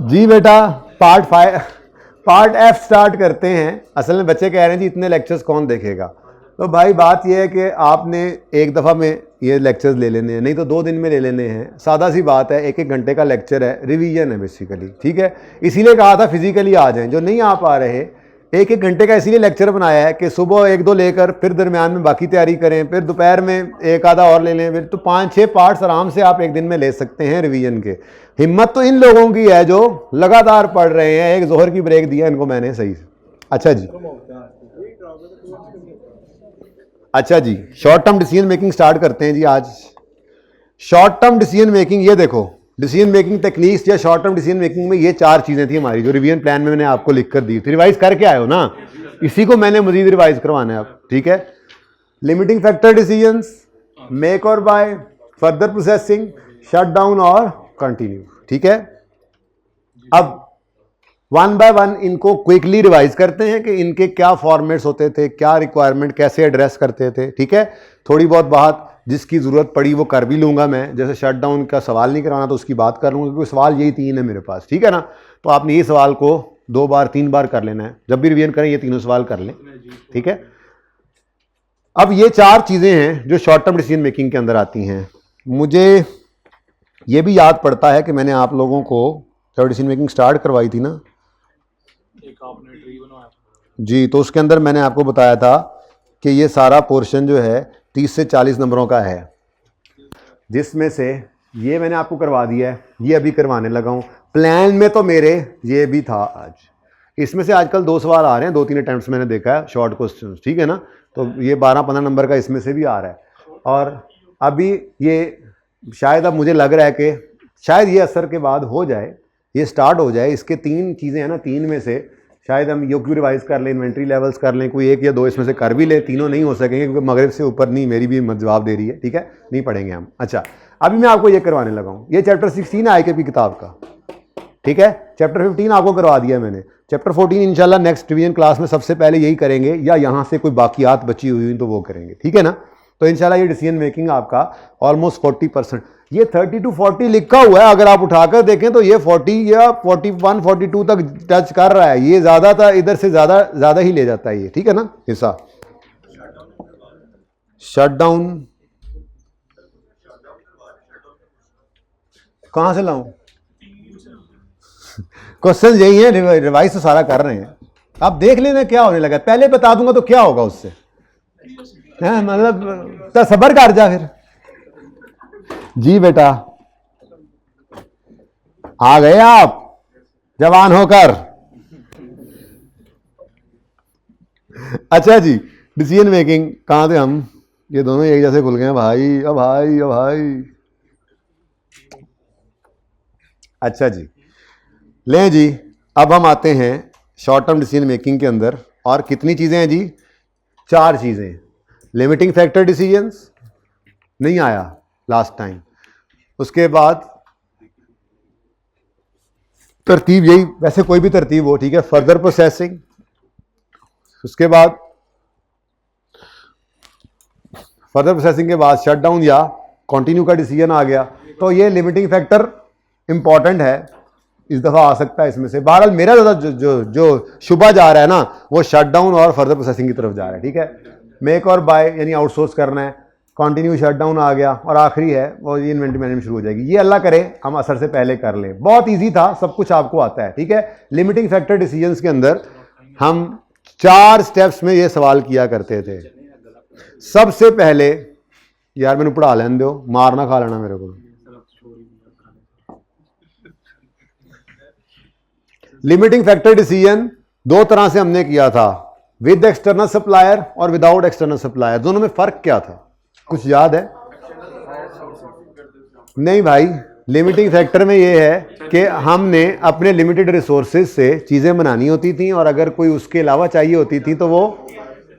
जी बेटा, part F start करते हैं। असल में बच्चे कह रहे हैं जी इतने लेक्चर्स कौन देखेगा। तो भाई बात यह है कि आपने एक दफ़ा में ये लेक्चर्स ले लेने हैं, नहीं तो 2 दिन में ले लेने हैं। सादा सी बात है, 1-1 घंटे का लेक्चर है, रिवीजन है बेसिकली, ठीक है। इसीलिए कहा था फिजिकली आ जाएं। जो नहीं आ पा रहे, 1-1 घंटे का इसीलिए लेक्चर बनाया है कि सुबह 1-2 लेकर फिर दरमियान में बाकी तैयारी करें, फिर दोपहर में 1 आधा और ले लें, फिर तो 5-6 पार्ट्स आराम से आप एक दिन में ले सकते हैं रिवीजन के। हिम्मत तो इन लोगों की है जो लगातार पढ़ रहे हैं। एक जोहर की ब्रेक दिया इनको मैंने सही से। अच्छा जी, अच्छा जी, short term decision making start करते हैं जी आज। शॉर्ट टर्म डिसीजन मेकिंग, ये देखो डिसीजन मेकिंग टेक्निक्स या शॉर्ट टर्म डिसीजन मेकिंग में ये 4 चीजें थी हमारी, जो रिवीजन प्लान में मैंने आपको लिख कर दी थी। रिवाइज करके आए हो ना, इसी को मैंने मजीद रिवाइज करवाना है अब, ठीक है। लिमिटिंग फैक्टर डिसीजंस, मेक और buy, further processing, shut down और कंटिन्यू, ठीक है। अब 1 बाय 1 इनको क्विकली रिवाइज करते हैं कि इनके क्या फॉर्मेट्स होते थे, क्या रिक्वायरमेंट, कैसे एड्रेस करते थे, ठीक है। थोड़ी बहुत बात जिसकी ज़रूरत पड़ी वो कर भी लूँगा मैं, जैसे शट डाउन का सवाल नहीं कराना तो उसकी बात कर लूँगा, क्योंकि सवाल यही 3 है मेरे पास, ठीक है ना। तो आपने ये सवाल को 2 बार 3 बार कर लेना है, जब भी रिवीजन करें ये तीनों सवाल कर लें, ठीक है। अब ये 4 चीज़ें हैं जो शॉर्ट टर्म डिसीजन मेकिंग के अंदर आती हैं। मुझे ये भी याद पड़ता है कि मैंने आप लोगों को जब डिसीजन मेकिंग स्टार्ट करवाई थी ना, एक आपने ट्री बनवाया जी, तो उसके अंदर मैंने आपको बताया था कि ये सारा पोर्शन जो है 30 से 40 नंबरों का है, जिसमें से ये मैंने आपको करवा दिया है, ये अभी करवाने लगा हूँ। प्लान में तो मेरे ये भी था आज। इसमें से आजकल 2 सवाल आ रहे हैं, 2-3 अटैम्प्ट्स मैंने देखा है, शॉर्ट क्वेश्चन, ठीक है ना। तो ये 12-15 नंबर का इसमें से भी आ रहा है। और अभी ये शायद अब मुझे लग रहा है कि शायद ये असर के बाद हो जाए, ये स्टार्ट हो जाए। इसके 3 चीज़ें हैं ना, 3 में से शायद हम योग्य रिवाइज कर लें, इन्वेंट्री लेवल्स कर लें, कोई 1 या 2 इसमें से कर भी ले। तीनों नहीं हो सकेंगे क्योंकि मगरिब से ऊपर नहीं, मेरी भी जवाब दे रही है, ठीक है, नहीं पढ़ेंगे हम। अच्छा, अभी मैं आपको ये करवाने लगा हूँ, ये चैप्टर 16 है IKP किताब का, ठीक है। चैप्टर 15 आपको करवा दिया मैंने। चैप्टर 14 इंशाल्लाह नेक्स्ट रिवीजन क्लास में सबसे पहले यही करेंगे, या यहाँ से कोई बाकियात बची हुई तो वो करेंगे, ठीक है ना। तो इंशाल्लाह ये डिसीजन मेकिंग आपका ऑलमोस्ट 40%, ये 30 to 40 लिखा हुआ है, अगर आप उठाकर देखें तो ये 40 या 41-42 तक टच कर रहा है। ये ज़्यादा था, इधर से ज़्यादा ही ले जाता है ये, ठीक है ना हिस्सा। शट डाउन कहाँ से लाऊं? क्वेश्चन यही है, रिवाइज तो सारा कर रहे हैं, आप देख लेना क्या होने लगा। पहले बता दूंगा तो क्या होगा उससे, मतलब तो सब्र कर जा फिर। जी बेटा, आ गए आप जवान होकर। अच्छा जी, डिसीजन मेकिंग कहाँ थे हम? ये दोनों एक जैसे खुल गए हैं भाई, अब भाई, अब भाई। अच्छा जी, लें जी, अब हम आते हैं शॉर्ट टर्म डिसीजन मेकिंग के अंदर। और कितनी चीज़ें हैं जी? 4 चीज़ें। लिमिटिंग फैक्टर डिसीजंस नहीं आया लास्ट टाइम, उसके बाद तरतीब यही, वैसे कोई भी तरतीब हो, ठीक है। फर्दर प्रोसेसिंग, उसके बाद फर्दर प्रोसेसिंग के बाद शट डाउन या कंटिन्यू का डिसीजन आ गया। तो ये लिमिटिंग फैक्टर इंपॉर्टेंट है, इस दफ़ा आ सकता है इसमें से। बहरहाल मेरा ज़्यादा जो शुबा जा रहा है ना, वो शट डाउन और फर्दर प्रोसेसिंग की तरफ जा रहा है, ठीक है। मेक और बाय यानी आउटसोर्स करना है, कंटिन्यू शट डाउन आ गया, और आखिरी है वो ये इन्वेंटरी मैनेजमेंट शुरू हो जाएगी। ये अल्लाह करे हम असर से पहले कर लें। बहुत इजी था, सब कुछ आपको आता है, ठीक है। लिमिटिंग फैक्टर डिसीजंस के अंदर हम 4 स्टेप्स में ये सवाल किया करते थे। सबसे पहले, यार मैंने पढ़ा लेने दो, मारना खा लेना मेरे को। लिमिटिंग फैक्टर डिसीजन 2 तरह से हमने किया था, विद एक्सटर्नल सप्लायर और विदाउट एक्सटर्नल सप्लायर। दोनों में फर्क क्या था, कुछ याद है? नहीं भाई, लिमिटिंग फैक्टर में ये है कि हमने अपने लिमिटेड रिसोर्सेज से चीज़ें बनानी होती थी, और अगर कोई उसके अलावा चाहिए होती थी तो वो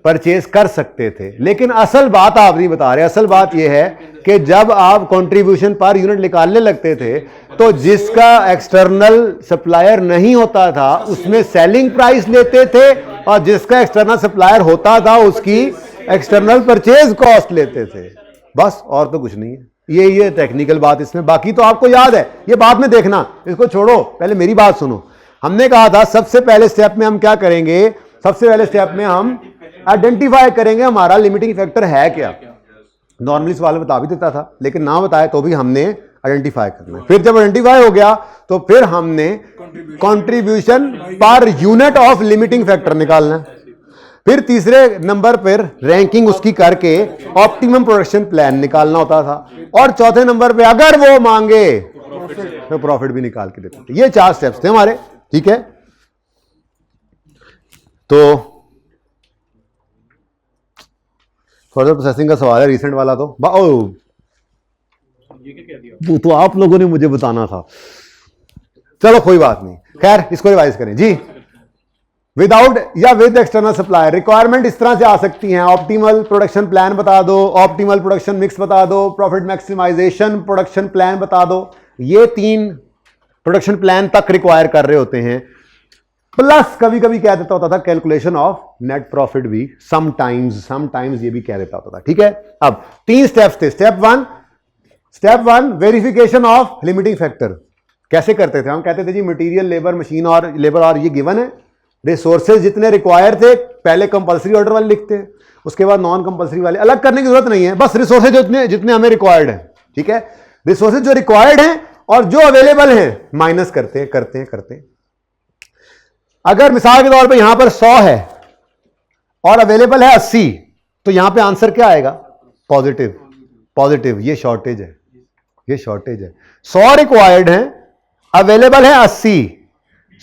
परचेज कर सकते थे। लेकिन असल बात आप नहीं बता रहे। असल बात यह है कि जब आप कंट्रीब्यूशन पर यूनिट निकालने लगते थे तो जिसका एक्सटर्नल सप्लायर नहीं होता था उसमें सेलिंग प्राइस लेते थे, और जिसका एक्सटर्नल सप्लायर होता था उसकी एक्सटर्नल परचेज कॉस्ट लेते थे, बस, और तो कुछ नहीं है। ये टेक्निकल बात इसमें, बाकी तो आपको याद है, ये बाद में देखना, इसको छोड़ो, पहले मेरी बात सुनो। हमने कहा था सबसे पहले स्टेप में हम क्या करेंगे, सबसे पहले स्टेप में हम आइडेंटिफाई करेंगे हमारा लिमिटिंग फैक्टर है क्या। नॉर्मली सवाल बता भी देता था, लेकिन ना बताए तो भी हमने आइडेंटिफाई करना है। फिर जब आइडेंटिफाई हो गया तो फिर हमने contribution per unit of limiting factor निकालना है। फिर तीसरे नंबर पर रैंकिंग उसकी करके ऑप्टिमम प्रोडक्शन प्लान निकालना होता था, और चौथे नंबर पे अगर वो मांगे तो प्रॉफिट भी निकाल के देते थे। ये 4 स्टेप्स थे हमारे, ठीक है। तो फर्दर प्रोसेसिंग का सवाल है रिसेंट वाला, तो ये क्या कह दिया? वो तो आप लोगों ने मुझे बताना था, चलो कोई बात नहीं, खैर इसको रिवाइज करें जी। विदाउट या विद एक्सटर्नल सप्लायर रिक्वायरमेंट इस तरह से आ सकती हैं, ऑप्टिमल प्रोडक्शन प्लान बता दो, ऑप्टिमल प्रोडक्शन मिक्स बता दो, प्रॉफिट मैक्सिमाइजेशन प्रोडक्शन प्लान बता दो। ये 3 प्रोडक्शन प्लान तक रिक्वायर कर रहे होते हैं, प्लस कभी कभी कह देता होता था कैलकुलेशन ऑफ नेट प्रॉफिट भी, समटाइम्स ये भी कह देता होता था, ठीक है। अब 3 स्टेप्स थे। Step one verification of limiting factor. कैसे करते थे हम, कहते थे जी मटेरियल, लेबर, मशीन और लेबर और ये गिवन है, रिसोर्सेज जितने रिक्वायर थे पहले कंपलसरी ऑर्डर वाले लिखते हैं, उसके बाद नॉन कंपलसरी वाले, अलग करने की जरूरत नहीं है, बस रिसोर्सेज जितने हमें रिक्वायर्ड है, ठीक है। रिसोर्सेज जो रिक्वायर्ड हैं और जो अवेलेबल हैं माइनस करते। अगर मिसाल के तौर पे यहां पर 100 है और अवेलेबल है 80, तो यहां पे आंसर क्या आएगा, पॉजिटिव। ये शॉर्टेज है, 100 रिक्वायर्ड है, अवेलेबल है 80,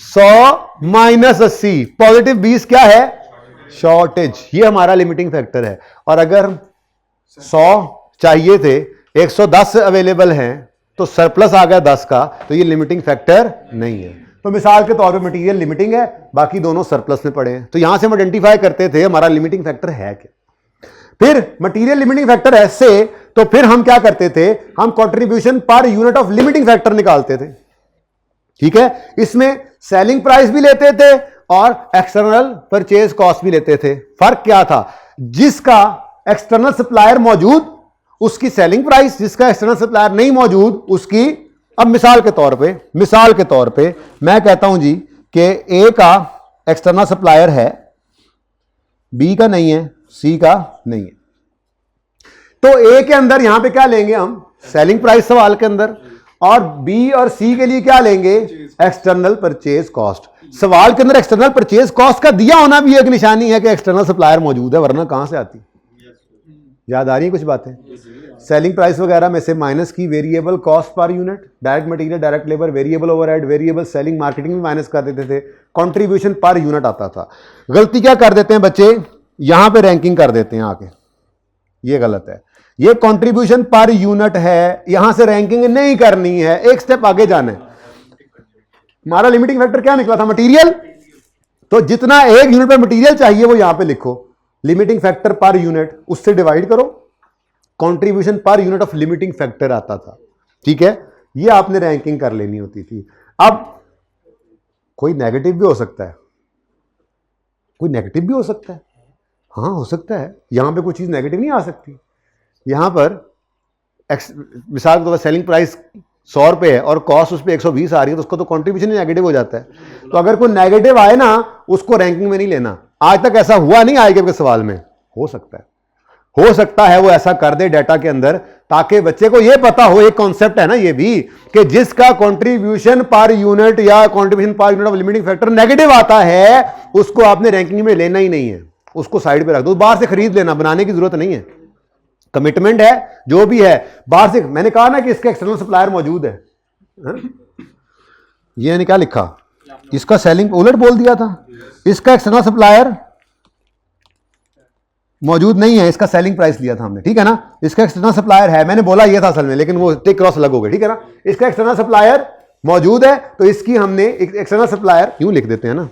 100 माइनस 80, पॉजिटिव 20 क्या है, शॉर्टेज। ये हमारा लिमिटिंग फैक्टर है। और अगर 100 चाहिए थे, 110 अवेलेबल हैं, तो सरप्लस आ गया 10 का, तो ये लिमिटिंग फैक्टर नहीं है। तो मिसाल के तौर पे मटेरियल लिमिटिंग है, बाकी दोनों सरप्लस में पड़े हैं, तो यहां से हम आइडेंटिफाई करते थे हमारा लिमिटिंग फैक्टर है क्या। फिर मटेरियल लिमिटिंग फैक्टर ऐसे, तो फिर हम क्या करते थे, हम contribution per unit of limiting factor निकालते थे, ठीक है। इसमें सेलिंग प्राइस भी लेते थे और एक्सटर्नल परचेज कॉस्ट भी लेते थे। फर्क क्या था, जिसका एक्सटर्नल सप्लायर मौजूद उसकी सेलिंग प्राइस, जिसका एक्सटर्नल सप्लायर नहीं मौजूद उसकी। अब मिसाल के तौर पे मैं कहता हूं जी कि ए का एक्सटर्नल सप्लायर है, बी का नहीं है, सी का नहीं है, तो ए के अंदर यहां पे क्या लेंगे हम, सेलिंग प्राइस सवाल के अंदर, और बी और सी के लिए क्या लेंगे, एक्सटर्नल परचेज कॉस्ट। सवाल के अंदर एक्सटर्नल परचेज कॉस्ट का दिया होना भी एक निशानी है कि एक्सटर्नल सप्लायर मौजूद है, वरना कहां से आती। याद आ रही है कुछ बातें, सेलिंग प्राइस वगैरह में से माइनस की variable cost per unit, direct material, direct labour, variable overhead, variable selling, marketing में माइनस कर देते थे, कंट्रीब्यूशन पर यूनिट आता था। गलती क्या कर देते हैं बच्चे, यहां पे रैंकिंग कर देते हैं आके, ये गलत है। ये कंट्रीब्यूशन पर यूनिट है, यहां से रैंकिंग नहीं करनी है, एक स्टेप आगे जाना है। हमारा लिमिटिंग फैक्टर क्या निकला था, मटेरियल, तो जितना एक यूनिट पर मटेरियल चाहिए वो यहां पे लिखो, लिमिटिंग फैक्टर पर यूनिट, उससे डिवाइड करो, contribution per unit of limiting factor आता था, ठीक है। ये आपने रैंकिंग कर लेनी होती थी। अब कोई नेगेटिव भी हो सकता है, हाँ हो सकता है, यहां पे कोई चीज नेगेटिव नहीं आ सकती। यहां पर मिसाल के तौर पर सेलिंग प्राइस 100 रुपए है और कॉस्ट उस पर 120 आ रही है, तो उसका तो कंट्रीब्यूशन ही नेगेटिव हो जाता है। तो अगर कोई नेगेटिव आए ना, उसको रैंकिंग में नहीं लेना। आज तक ऐसा हुआ नहीं, आएगा के सवाल में हो सकता है वो ऐसा कर दे डाटा के अंदर, ताकि बच्चे को ये पता हो, एक कॉन्सेप्ट है ना ये भी, कि जिसका कंट्रीब्यूशन पर यूनिट या contribution per unit of limiting factor negative आता है, उसको आपने रैंकिंग में लेना ही नहीं है, उसको साइड पे रख दो, बाहर से खरीद लेना, बनाने की जरूरत नहीं है। कमिटमेंट है जो भी है, बाहर से, मैंने कहा ना कि इसका एक्सटर्नल सप्लायर मौजूद है, ये मैंने क्या लिखा, इसका सेलिंग उलट बोल दिया था, इसका एक्सटर्नल सप्लायर मौजूद नहीं है, इसका सेलिंग प्राइस लिया था हमने, ठीक है ना। इसका एक्सटर्नल सप्लायर है, मैंने बोला ये था असल में, लेकिन वो टिक क्रॉस अलग हो गए, ठीक है ना। इसका एक्सटर्नल सप्लायर मौजूद है, तो इसकी हमने एक्सटर्नल सप्लायर यूं लिख देते हैं ना,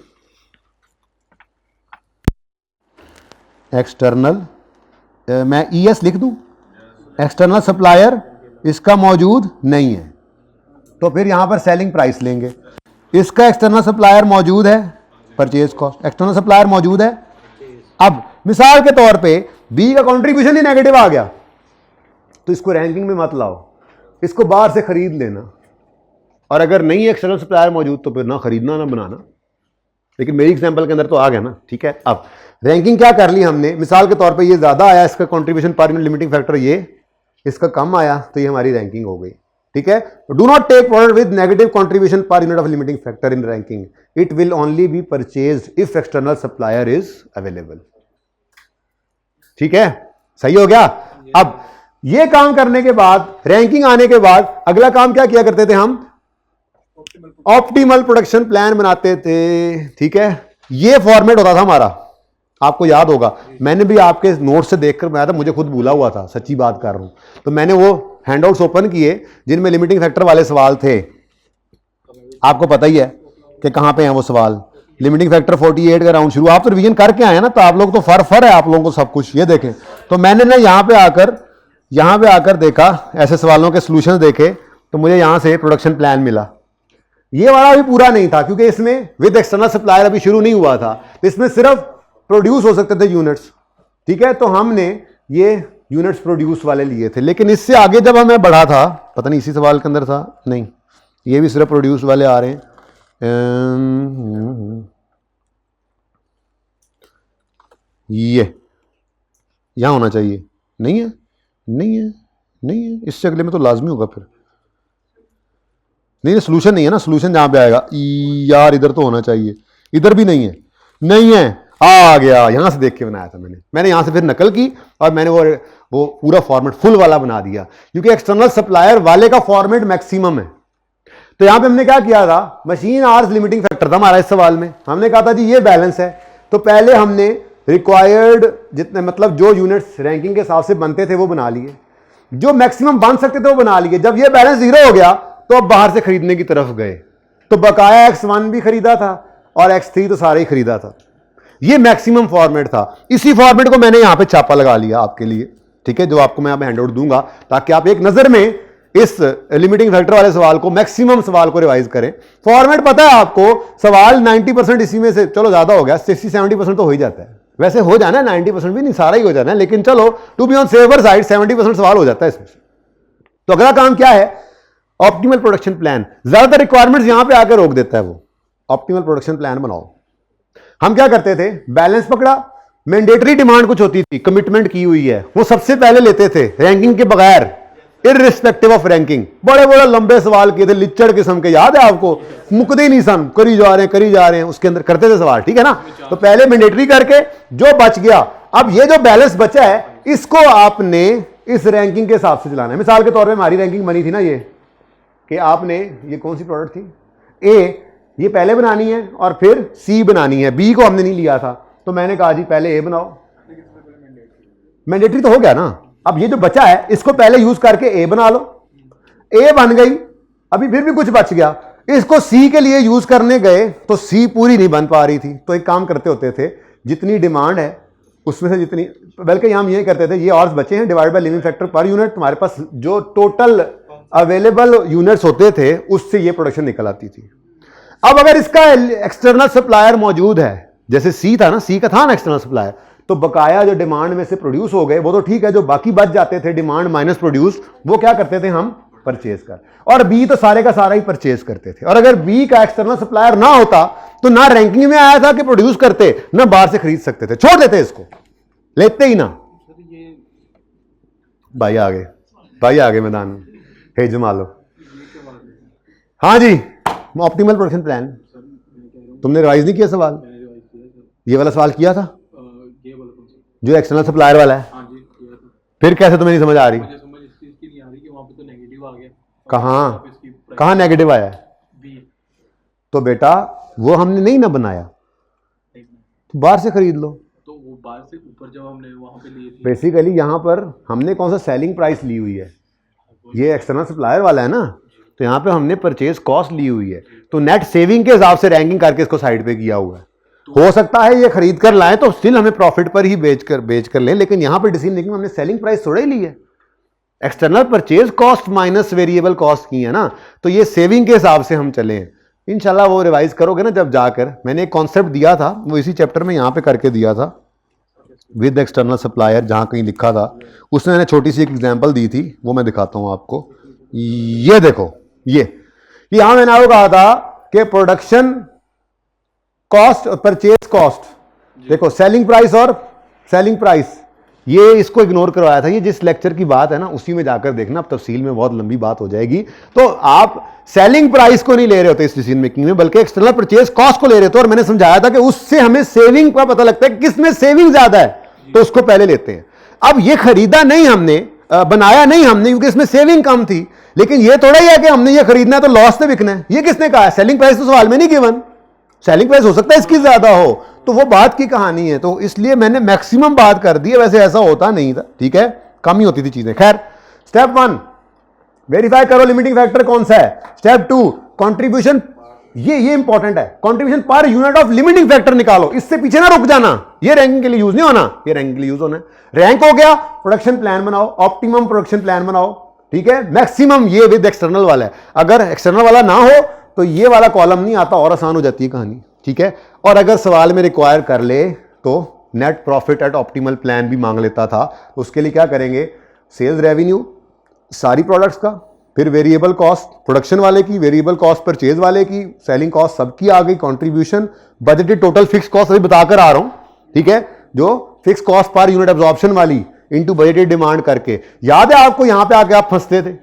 एक्सटर्नल, मैं ES लिख दूं, एक्सटर्नल सप्लायर इसका मौजूद नहीं है, तो फिर यहां पर सेलिंग प्राइस लेंगे। इसका एक्सटर्नल सप्लायर मौजूद है, परचेज कॉस्ट, एक्सटर्नल सप्लायर मौजूद है। अब मिसाल के तौर पे बी का कंट्रीब्यूशन ही नेगेटिव आ गया, तो इसको रैंकिंग में मत लाओ, इसको बाहर से खरीद लेना, और अगर नहीं एक्सटर्नल सप्लायर मौजूद तो फिर ना खरीदना ना बनाना। लेकिन मेरी एग्जांपल के अंदर तो आ गया ना, ठीक है। अब रैंकिंग क्या कर ली हमने, मिसाल के तौर पे ये ज़्यादा आया इसका contribution per unit limiting factor, ये इसका कम आया तो ये हमारी रैंकिंग हो गई, ठीक है। Do not tech product with negative contribution per unit of limiting factor in ranking, it will only B purchase if external supplier is available, ठीक है, सही हो गया। अब ये काम करने के बाद, रैंकिंग आने के बाद अगला काम क्या किया करते थे हम, ऑप्टिमल प्रोडक्शन प्लान बनाते थे, ठीक है। ये फॉर्मेट होता था हमारा, आपको याद होगा, मैंने भी आपके नोट से देखकर बनाया था, मुझे खुद भूला हुआ था, सच्ची बात कर रहा हूं। तो मैंने वो हैंडआउट्स ओपन किए जिनमें लिमिटिंग फैक्टर वाले सवाल थे, आपको पता ही है कि कहां पे हैं वो सवाल। लिमिटिंग फैक्टर 48 का राउंड शुरू, आप तो रिवीजन करके आए ना, तो आप लोग तो फर है आप लोगों को सब कुछ। ये देखें, तो मैंने ना यहां पे आकर देखा, ऐसे सवालों के सोल्यूशन देखे, तो मुझे यहां से प्रोडक्शन प्लान मिला। ये वाला भी पूरा नहीं था क्योंकि इसमें विद एक्सटर्नल सप्लायर अभी शुरू नहीं हुआ था, इसमें सिर्फ प्रोड्यूस हो सकते थे यूनिट्स, ठीक है। तो हमने ये यूनिट्स प्रोड्यूस वाले लिए थे, लेकिन इससे आगे जब हमें बढ़ा था, पता नहीं इसी सवाल के अंदर था, नहीं ये भी सिर्फ प्रोड्यूस वाले आ रहे हैं। ये यहां होना चाहिए, नहीं है, नहीं है, नहीं है, इससे अगले में तो लाजमी होगा फिर, नहीं सोल्यूशन नहीं है ना, सोल्यूशन जहां पे आएगा यार, इधर तो होना चाहिए, इधर भी नहीं है, नहीं है, आ गया, यहां से देख के बनाया था मैंने यहां से फिर नकल की और मैंने वो पूरा फॉर्मेट फुल वाला बना दिया, क्योंकि एक्सटर्नल सप्लायर वाले का फॉर्मेट मैक्सिमम है। तो यहां पे हमने क्या किया था, मशीन आवर्स लिमिटिंग फैक्टर था हमारा इस सवाल में, हमने कहा था जी ये बैलेंस है, तो पहले हमने रिक्वायर्ड जितने, मतलब जो यूनिट्स रैंकिंग के हिसाब से बनते थे वो बना लिए, जो मैक्सिमम बन सकते थे वो बना लिए। जब ये बैलेंस जीरो हो गया तो अब बाहर से खरीदने की तरफ गए, तो बकाया X1 भी खरीदा था और X3 तो सारे ही खरीदा था। ये मैक्सिमम फॉर्मेट था, इसी फॉर्मेट को मैंने यहां पे छापा लगा लिया आपके लिए, ठीक है, जो आपको मैं हैंडआउट दूंगा ताकि आप एक नजर में इस लिमिटिंग फैक्टर वाले सवाल को, मैक्सिमम सवाल को रिवाइज करें। फॉर्मेट पता है आपको, सवाल 90% इसी में से, चलो ज्यादा हो गया, 60-70% तो हो ही जाता है, वैसे हो जाना है 90% भी नहीं, सारा ही हो जाना है, लेकिन चलो to be on safer side 70% सवाल हो जाता है इसमें। तो अगला काम क्या है, ऑप्टिमल प्रोडक्शन प्लान। ज्यादातर रिक्वायरमेंट्स यहां पे आकर रोक देता है वो, ऑप्टिमल प्रोडक्शन प्लान बनाओ। हम क्या करते थे, बैलेंस पकड़ा, मैंडेटरी डिमांड कुछ होती थी, कमिटमेंट की हुई है, वो सबसे पहले लेते थे रैंकिंग के बगैर, इररिस्पेक्टिव ऑफ रैंकिंग। बड़े बड़े लंबे सवाल किए थे, लिच्चड़ किस्म के, याद है आपको, मुकदे ही नहीं सन, करी जा रहे हैं, उसके अंदर करते थे सवाल, ठीक है ना। तो पहले मैंडेटरी करके जो बच गया, अब ये जो बैलेंस बचा है इसको आपने इस रैंकिंग के हिसाब से चलाना है। मिसाल के तौर पर हमारी रैंकिंग बनी थी ना ये, कि आपने, ये कौन सी प्रोडक्ट थी, ए, ये पहले बनानी है और फिर सी बनानी है, बी को हमने नहीं लिया था, तो मैंने कहा जी पहले ए बनाओ, मैंडेटरी तो हो गया ना। अब ये जो बचा है इसको पहले यूज करके ए बना लो, ए बन गई, अभी फिर भी कुछ बच गया, इसको सी के लिए यूज करने गए तो सी पूरी नहीं बन पा रही थी, तो एक काम करते होते थे, जितनी डिमांड है उसमें से जितनी, बल्कि हम ये करते थे, ये और बचे हैं divide by limiting factor per unit, तुम्हारे पास जो टोटल अवेलेबल यूनिट्स होते थे उससे ये प्रोडक्शन निकल आती थी। अब अगर इसका एक्सटर्नल सप्लायर मौजूद है, जैसे सी था ना, सी का था ना एक्सटर्नल सप्लायर, तो बकाया जो डिमांड में से प्रोड्यूस हो गए वो तो ठीक है, जो बाकी बच जाते थे डिमांड माइनस प्रोड्यूस, वो क्या करते थे हम परचेज कर, और बी तो सारे का सारा ही परचेज करते थे। और अगर बी का एक्सटर्नल सप्लायर ना होता तो ना रैंकिंग में आया था कि प्रोड्यूस करते, ना बाहर से खरीद सकते थे, छोड़ देते इसको, लेते ही ना। भाई आगे मैदान में, हे जमा लो। हाँ जी, ऑप्टिमल प्रोडक्शन प्लान, तुमने रिवाइज नहीं किया सवाल, ये वाला सवाल किया था जो एक्सटर्नल सप्लायर वाला है, फिर कैसे तुम्हें नहीं समझ आ रही, कहां नेगेटिव आया है, तो बेटा वो हमने नहीं ना बनाया, तो बाहर से खरीद लो। तो वो बाहर से ऊपर जब हमने वहां पे लिए थे, बेसिकली यहां पर हमने कौन सा सेलिंग प्राइस ली हुई है, ये एक्सटर्नल सप्लायर वाला है ना, तो यहां पे हमने परचेज कॉस्ट ली हुई है, तो नेट सेविंग के हिसाब से रैंकिंग करके इसको साइड पे किया हुआ है। हो सकता है ये खरीद कर लाएं तो स्टिल हमें प्रॉफिट पर ही बेच कर लें, लेकिन यहां पर डिसीजन मेकिंग में हमने सेलिंग प्राइस थोड़ा ही ली है, external purchase cost minus variable cost की है ना, तो ये सेविंग के हिसाब से हम चले हैं। इंशाल्लाह वो रिवाइज करोगे ना जब जाकर, मैंने एक कॉन्सेप्ट दिया था वो इसी चैप्टर में यहां पे करके दिया था, विद एक्सटर्नल सप्लायर, जहाँ कहीं लिखा था उसने मैंने छोटी सी एक एग्जांपल दी थी, वो मैं दिखाता हूँ आपको। ये देखो, ये यहाँ मैंने आपको कहा था कि प्रोडक्शन कॉस्ट और परचेज कॉस्ट, देखो सेलिंग प्राइस और सेलिंग प्राइस, ये इसको इग्नोर करवाया था। ये जिस लेक्चर की बात है ना उसी में जाकर देखना, अब तफसील में बहुत लंबी बात हो जाएगी। तो आप सेलिंग प्राइस को नहीं ले रहे होते इस डिसीजन मेकिंग में, बल्कि एक्सटर्नल परचेज कॉस्ट को ले रहे होते। और मैंने समझाया था कि उससे हमें सेविंग का पता लगता है, किसमें सेविंग ज्यादा है तो उसको पहले लेते हैं। अब ये खरीदा नहीं हमने, बनाया नहीं हमने, क्योंकि इसमें सेविंग कम थी। लेकिन ये थोड़ा ही है कि हमने ये खरीदना है तो लॉस से बिकना है, ये किसने कहा है? सेलिंग प्राइस तो सवाल में नहीं गिवन, सेलिंग प्राइस हो सकता है इसकी ज्यादा हो, तो वो बात की कहानी है। तो इसलिए मैंने मैक्सिमम बात कर दी है, वैसे ऐसा होता नहीं था, ठीक है, कम ही होती थी चीजें। खैर, स्टेप 1 वेरीफाई करो लिमिटिंग फैक्टर कौन सा है। स्टेप 2 कंट्रीब्यूशन, ये इंपॉर्टेंट है, contribution per unit of limiting factor निकालो, इससे पीछे ना रुक जाना, ये रैंकिंग के लिए यूज नहीं होना, ये रैंकिंग के लिए यूज होना है। रैंक हो गया, प्रोडक्शन प्लान बनाओ, ऑप्टिमम प्रोडक्शन प्लान बनाओ, ठीक है। मैक्सिमम ये विद एक्सटर्नल वाला है, अगर एक्सटर्नल वाला ना हो तो ये वाला कॉलम नहीं आता और आसान हो जाती है कहानी, ठीक है। और अगर सवाल में रिक्वायर कर ले तो net profit at optimal plan भी मांग लेता था, तो उसके लिए क्या करेंगे? सेल्स रेवेन्यू सारी प्रोडक्ट्स का, फिर वेरिएबल कॉस्ट प्रोडक्शन वाले की, वेरिएबल कॉस्ट परचेज वाले की, सेलिंग कॉस्ट सबकी आ गई, contribution, budgeted total fix cost अभी बताकर आ रहा हूं, ठीक है, जो fix cost per unit absorption वाली इनटू बजटेड डिमांड करके। याद है आपको, यहां पे आके आप फंसते थे,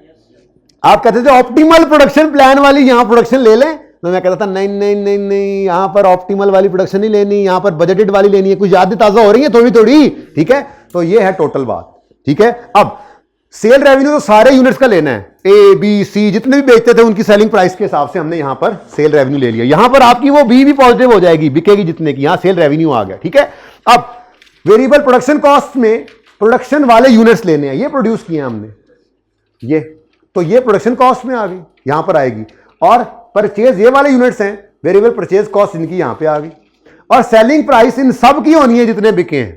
आप कहते थे ऑप्टिमल प्रोडक्शन प्लान वाली यहां प्रोडक्शन ले लें, तो मैं कहता था नहीं नहीं नहीं नहीं, यहां पर ऑप्टिमल वाली प्रोडक्शन नहीं लेनी, यहां पर बजटेड वाली लेनी है। कुछ यादें ताजा हो रही है थोड़ी थोड़ी, ठीक है। तो ये है टोटल बात, ठीक है। अब सेल रेवेन्यू तो सारे यूनिट्स का लेना है, ए बी सी जितने भी बेचते थे उनकी सेलिंग प्राइस के हिसाब से हमने यहां पर सेल रेवेन्यू ले लिया। यहां पर आपकी वो बी भी पॉजिटिव हो जाएगी, बिकेगी जितने की, यहां सेल रेवेन्यू आ गया, ठीक है। अब वेरिएबल प्रोडक्शन कॉस्ट में प्रोडक्शन वाले यूनिट्स लेने हैं, ये प्रोड्यूस किए हमने, ये तो ये प्रोडक्शन कॉस्ट में आ गई, यहां पर आएगी। और परचेज ये वाले यूनिट्स हैं, वेरिएबल परचेज कॉस्ट इनकी यहां पे आ गई। और सेलिंग प्राइस इन सब की होनी है जितने बिके हैं,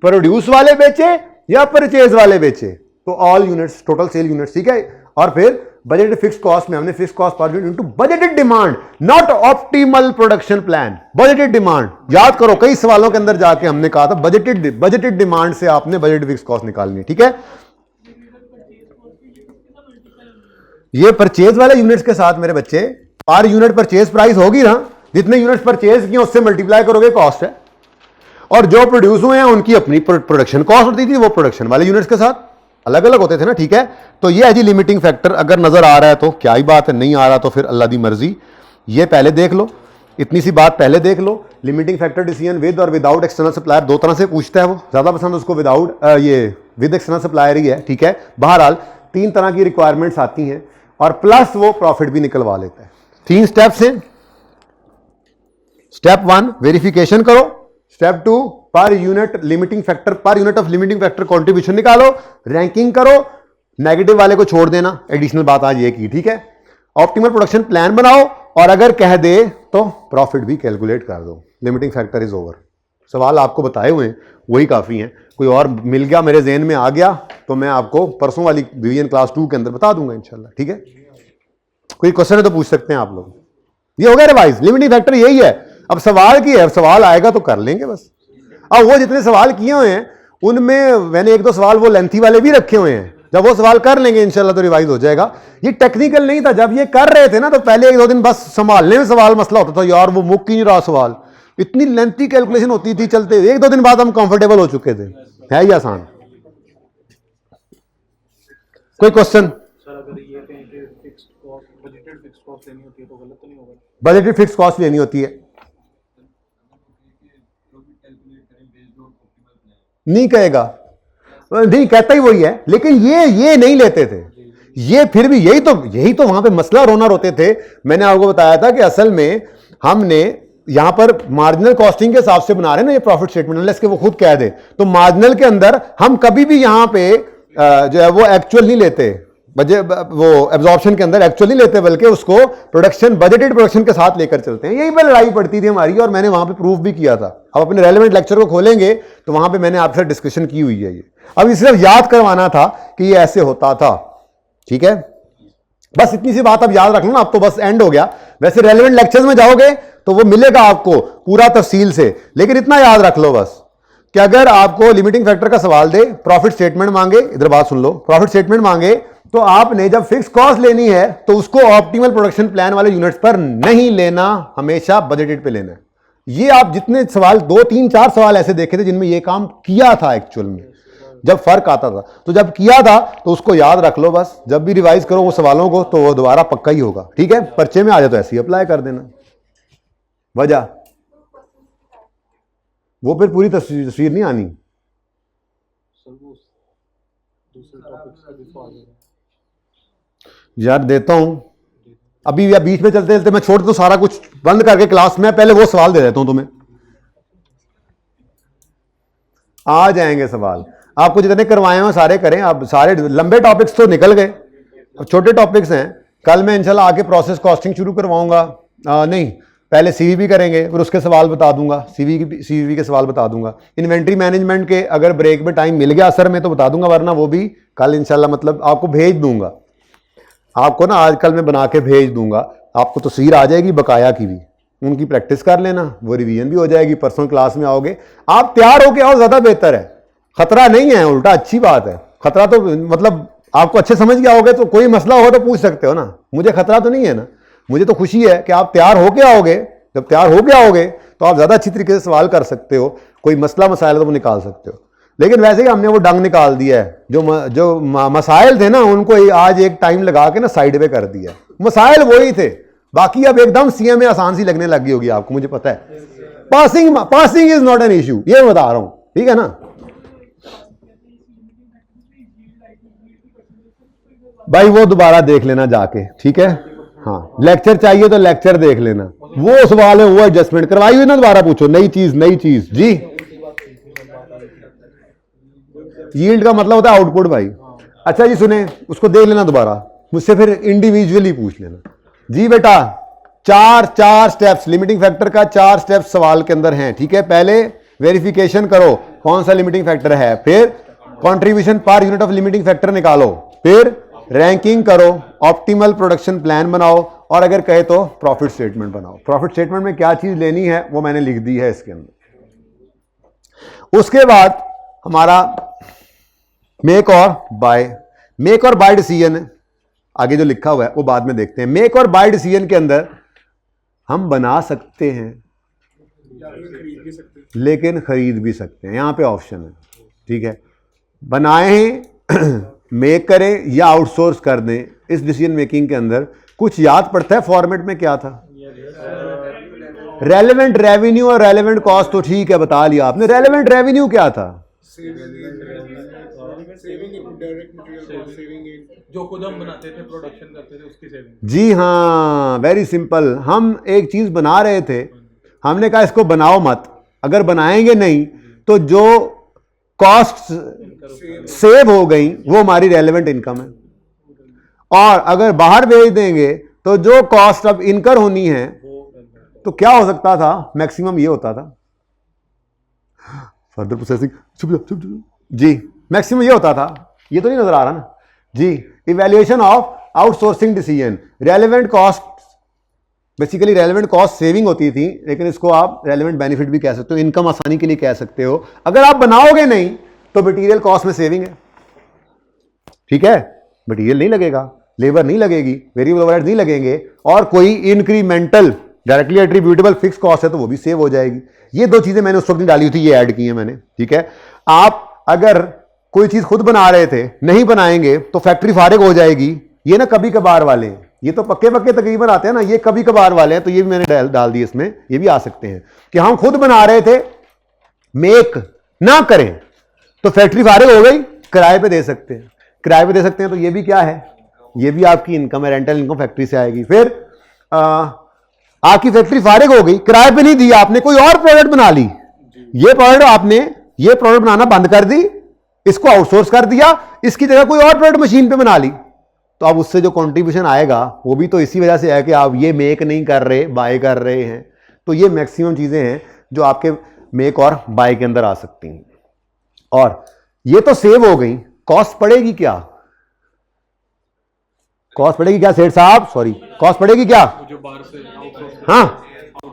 प्रोड्यूस वाले बेचे या परचेज वाले बेचे, तो all units, total sale units, ठीक है। और फिर बजटेड फिक्स कॉस्ट में हमने fix cost per unit into budgeted demand, not optimal production plan, budgeted demand. याद करो, कई सवालों के अंदर जाके हमने कहा था बजटेड डिमांड से आपने बजटेड फिक्स कॉस्ट निकालनी है, ठीक है। ये परचेज वाले यूनिट्स के साथ मेरे बच्चे पर यूनिट परचेज प्राइस होगी ना, जितने यूनिट्स परचेज किए उससे मल्टीप्लाई करोगे कॉस्ट है। और जो प्रोड्यूस हुए हैं उनकी अपनी प्रोडक्शन कॉस्ट होती थी, वो प्रोडक्शन वाले यूनिट्स के साथ अलग अलग होते थे ना, ठीक है। तो ये है जी लिमिटिंग फैक्टर। अगर नजर आ रहा है तो क्या ही बात है, नहीं आ रहा तो फिर अल्लाह दी मर्जी। ये पहले देख लो, इतनी सी बात पहले देख लो। लिमिटिंग फैक्टर डिसीजन विद और विदाउट एक्सटर्नल सप्लायर, दो तरह से पूछता है वो, ज्यादा पसंद उसको विदाउट, ये विद एक्सटर्नल सप्लायर ही है, ठीक है। बहरहाल 3 तरह की रिक्वायरमेंट्स आती हैं और प्लस वो प्रॉफिट भी निकलवा लेता है। 3 स्टेप्स हैं। स्टेप 1 वेरिफिकेशन करो, step 2 per unit limiting factor, per unit of limiting factor contribution निकालो, रैंकिंग करो, नेगेटिव वाले को छोड़ देना, एडिशनल बात आज ये की, ठीक है। ऑप्टिमल प्रोडक्शन प्लान बनाओ और अगर कह दे तो प्रॉफिट भी कैलकुलेट कर दो, लिमिटिंग फैक्टर इज ओवर। सवाल आपको बताए हुए हैं वही काफी हैं, कोई और मिल गया मेरे ज़हन में आ गया तो मैं आपको परसों वाली डिवीजन क्लास 2 के अंदर बता दूंगा इंशाल्लाह, ठीक है। कोई क्वेश्चन है तो पूछ सकते हैं आप लोग। ये हो गया रिवाइज, लिमिटिंग फैक्टर यही है। अब सवाल की है, अब सवाल आएगा तो कर लेंगे बस। अब वो जितने सवाल किए हुए हैं उनमें मैंने 1-2 सवाल वो लेंथी वाले भी रखे हुए हैं, जब वो सवाल कर लेंगे इंशाल्लाह तो रिवाइज हो जाएगा। ये टेक्निकल नहीं था, जब ये कर रहे थे ना तो पहले 1-2 दिन बस संभालने में सवाल मसला होता था, यार वो मुक ही नहीं रहा सवाल, इतनी लेंथी कैलकुलेशन होती थी, चलते 1-2 दिन बाद हम कंफर्टेबल हो चुके थे। है ही आसान। कोई क्वेश्चन? सर अगर ये कहें कि fixed cost, budgeted fixed cost लेनी होती है तो गलत तो नहीं होगा? बजटेड फिक्स कॉस्ट लेनी होती है, नहीं कहेगा, नहीं कहता ही वही है, लेकिन ये नहीं लेते थे। ये फिर भी यही तो वहां पे मसला रोना रोते थे। मैंने आपको बताया था कि असल में हमने यहां पर मार्जिनल कॉस्टिंग के हिसाब से बना रहे हैं ना ये प्रॉफिट स्टेटमेंट, अनलेस के वो खुद कह दे, तो मार्जिनल के अंदर हम कभी भी यहां पे जो है वो एक्चुअल नहीं लेते, वो एब्जॉर्प्शन के अंदर एक्चुअल नहीं लेते, बल्कि उसको प्रोडक्शन, बजटेड प्रोडक्शन के साथ लेकर चलते हैं। यही पर लड़ाई पड़ती थी हमारी और मैंने वहां पे प्रूफ भी किया था। अब अपने रेलेवेंट लेक्चर को खोलेंगे तो वहां पे मैंने आपके साथ डिस्कशन की हुई है। ये अब इसे सिर्फ याद करवाना था कि ये ऐसे होता था, ठीक है। बस इतनी सी बात अब याद रख लो ना, अब तो बस एंड हो गया। वैसे रेलेवेंट लेक्चर्स में जाओगे तो वो मिलेगा आपको पूरा तफसील से, लेकिन इतना याद रख लो बस कि अगर आपको लिमिटिंग फैक्टर का सवाल दे, प्रॉफिट स्टेटमेंट मांगे, इधर बात सुन लो, प्रॉफिट स्टेटमेंट मांगे, तो आपने जब फिक्स कॉस्ट लेनी है तो उसको ऑप्टिमल प्रोडक्शन प्लान वाले यूनिट्स पर नहीं लेना, हमेशा बजटेड पे लेना है। ये आप जितने सवाल 2 3 4 सवाल ऐसे देखे थे जिनमें ये काम किया था एक्चुअल में, जब फर्क आता था, तो जब किया था तो उसको याद रख लो बस, जब भी रिवाइज करो वो सवालों को तो वो दोबारा पक्का ही होगा। ठीक है, पर्चे में आ जाए तो ऐसे ही अप्लाई कर देना। वजह वो फिर पूरी तस्वीर नहीं आनी। सर वो दूसरे टॉपिक्स का भी सवाल है। यार देता हूं अभी, या बीच में चलते चलते मैं छोड़ देता हूं सारा कुछ बंद करके क्लास में, पहले वो सवाल दे देता हूं तुम्हें, आ जाएंगे सवाल। आपको जितने करवाए हैं सारे करें, आप सारे लंबे टॉपिक्स तो निकल गए, अब छोटे टॉपिक्स हैं। कल मैं इंशाल्लाह आके प्रोसेस कॉस्टिंग शुरू करवाऊंगा, नहीं पहले सीवीबी करेंगे, फिर उसके सवाल बता दूंगा, सीवीबी के सवाल बता दूंगा। इन्वेंट्री मैनेजमेंट के अगर ब्रेक में टाइम मिल गया असर में तो बता दूंगा, वरना वो भी कल इंशाल्लाह मतलब आपको भेज दूंगा, आपको ना आज कल मैं बना के भेज दूंगा, आपको तस्वीर आ जाएगी बकाया की भी, उनकी प्रैक्टिस कर लेना, वो रिवीजन भी हो जाएगी। पर्सनल क्लास में आओगे, आप तैयार होके आओ, ज्यादा बेहतर है, खतरा नहीं है, उल्टा अच्छी बात है। खतरा तो मतलब आपको अच्छे समझ के आओगे तो कोई मसला हो तो पूछ सकते हो ना, मुझे खतरा तो नहीं है ना, मुझे तो खुशी है कि आप तैयार होके आओगे। जब तैयार होके आओगे तो आप ज्यादा अच्छी तरीके से सवाल कर सकते हो, कोई मसला मसाइल तो वो निकाल सकते हो। लेकिन वैसे ही हमने वो डंग निकाल दिया है, जो मसाइल थे ना उनको आज एक टाइम लगा के ना साइड पे कर दिया, मसाइल वही थे, बाकी अब एकदम सीएमए आसान सी लगने लगी होगी आपको, मुझे पता है। Passing is not an issue, ये मैं बता रहा हूं, ठीक है ना। भाई वो दोबारा देख लेना जाके, ठीक है, हाँ लेक्चर चाहिए तो लेक्चर देख लेना, वो सवाल है वो एडजस्टमेंट करवाई हुई ना, दोबारा पूछो, नई चीज जी। यील्ड का मतलब होता है आउटपुट भाई। अच्छा जी सुने, उसको देख लेना दोबारा, मुझसे फिर इंडिविजुअली पूछ लेना जी। बेटा चार स्टेप्स, लिमिटिंग फैक्टर का 4 स्टेप्स सवाल के अंदर हैं, ठीक है। पहले वेरिफिकेशन करो कौन सा लिमिटिंग फैक्टर है, फिर contribution per unit of limiting factor निकालो, फिर रैंकिंग करो, ऑप्टिमल प्रोडक्शन प्लान बनाओ, और अगर कहे तो प्रॉफिट स्टेटमेंट बनाओ। प्रॉफिट स्टेटमेंट में क्या चीज लेनी है वो मैंने लिख दी है इसके अंदर। उसके बाद हमारा मेक और बाय डिसीजन आगे जो लिखा हुआ है वो बाद में देखते हैं। मेक और बाय डिसीजन के अंदर हम बना सकते हैं लेकिन खरीद भी सकते हैं, यहां पे ऑप्शन है, ठीक है। बनाएं मेक करें या आउटसोर्स कर दें, इस डिसीजन मेकिंग के अंदर कुछ याद पड़ता है फॉर्मेट में क्या था। रेलेवेंट रेवेन्यू और रेलेवेंट कॉस्ट तो ठीक है बता लिया आपने, रेलेवेंट रेवेन्यू क्या था, जो खुद हम बनाते थे, प्रोडक्शन करते थे, उसकी सेविंग। जी हाँ, वेरी सिंपल। हम एक चीज बना रहे थे, हमने कहा इसको बनाओ मत, अगर बनाएंगे नहीं तो जो कॉस्ट सेव हो गई वो हमारी रेलेवेंट इनकम है, और अगर बाहर भेज देंगे तो जो कॉस्ट अब इनकर होनी है तो क्या हो सकता था, मैक्सिमम ये होता था फर्दर प्रोसेसिंग जी, मैक्सिमम ये होता था, ये तो नहीं नजर आ रहा ना जी। Evaluation of outsourcing decision, relevant cost, basically relevant cost saving होती थी, लेकिन इसको आप रेलेवेंट बेनिफिट भी कह सकते हो, इनकम आसानी के लिए कह सकते हो। अगर आप बनाओगे नहीं तो मटेरियल कॉस्ट में सेविंग है, ठीक है, मटेरियल नहीं लगेगा, लेबर नहीं लगेगी, वेरिएबल ओवरहेड नहीं लगेंगे, और कोई incremental directly attributable fix cost है तो वो भी सेव हो जाएगी। ये 2 चीजें मैंने उस वक्त डाली थी, ये ऐड की है मैंने, ठीक है। आप अगर कोई चीज खुद बना रहे थे, नहीं बनाएंगे तो फैक्ट्री फारिग हो जाएगी। ये ना कभी कभार वाले हैं, ये तो पक्के तकरीबन आते हैं ना, ये कभी कभार वाले हैं, तो ये भी मैंने डाल दी इसमें, ये भी आ सकते हैं कि हम खुद बना रहे थे, मेक ना करें तो फैक्ट्री फारिग हो गई, किराए पे दे सकते हैं, किराए पे दे सकते हैं, तो ये भी क्या है, ये भी आपकी इनकम है, रेंटल इनकम फैक्ट्री से आएगी। फिर आपकी फैक्ट्री फारिग हो गई, किराए पे नहीं दी आपने, कोई और प्रोडक्ट बना ली, ये प्रोडक्ट आपने ये प्रोडक्ट बनाना बंद कर दी, इसको आउटसोर्स कर दिया, इसकी जगह कोई और प्रोडक्ट मशीन पे बना ली, तो अब उससे जो कंट्रीब्यूशन आएगा वो भी तो इसी वजह से है कि आप ये मेक नहीं कर रहे, बाय कर रहे हैं। तो ये मैक्सिमम चीजें हैं जो आपके मेक और बाय के अंदर आ सकती हैं। और ये तो सेव हो गई, कॉस्ट पड़ेगी क्या, कॉस्ट पड़ेगी क्या सेठ साहब, सॉरी, कॉस्ट पड़ेगी क्या, जो बाहर से आउटसोर्स, हाँ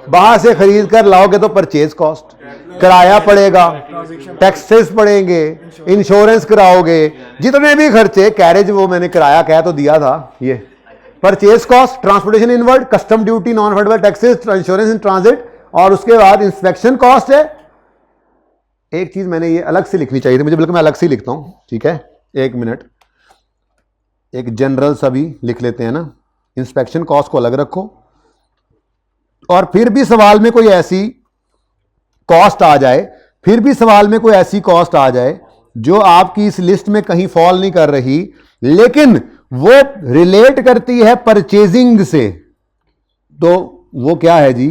बाहर से खरीद कर लाओगे तो परचेज कॉस्ट, किराया पड़ेगा, टैक्सेस पड़ेंगे, इंश्योरेंस कराओगे, जितने भी खर्चे, कैरेज वो मैंने किराया कह तो दिया था, ये purchase cost, transportation inward, custom duty, non fundable taxes, insurance in transit, और उसके बाद इंस्पेक्शन कॉस्ट है। एक चीज मैंने ये अलग से लिखनी चाहिए थी मुझे, बल्कि मैं अलग से ही लिखता हूं, ठीक है, एक मिनट, एक जनरल सभी लिख लेते हैं ना, इंस्पेक्शन कॉस्ट को अलग रखो, और फिर भी सवाल में कोई ऐसी कॉस्ट आ जाए, फिर भी सवाल में कोई ऐसी कॉस्ट आ जाए जो आपकी इस लिस्ट में कहीं फॉल नहीं कर रही, लेकिन वो रिलेट करती है परचेजिंग से, तो वो क्या है जी,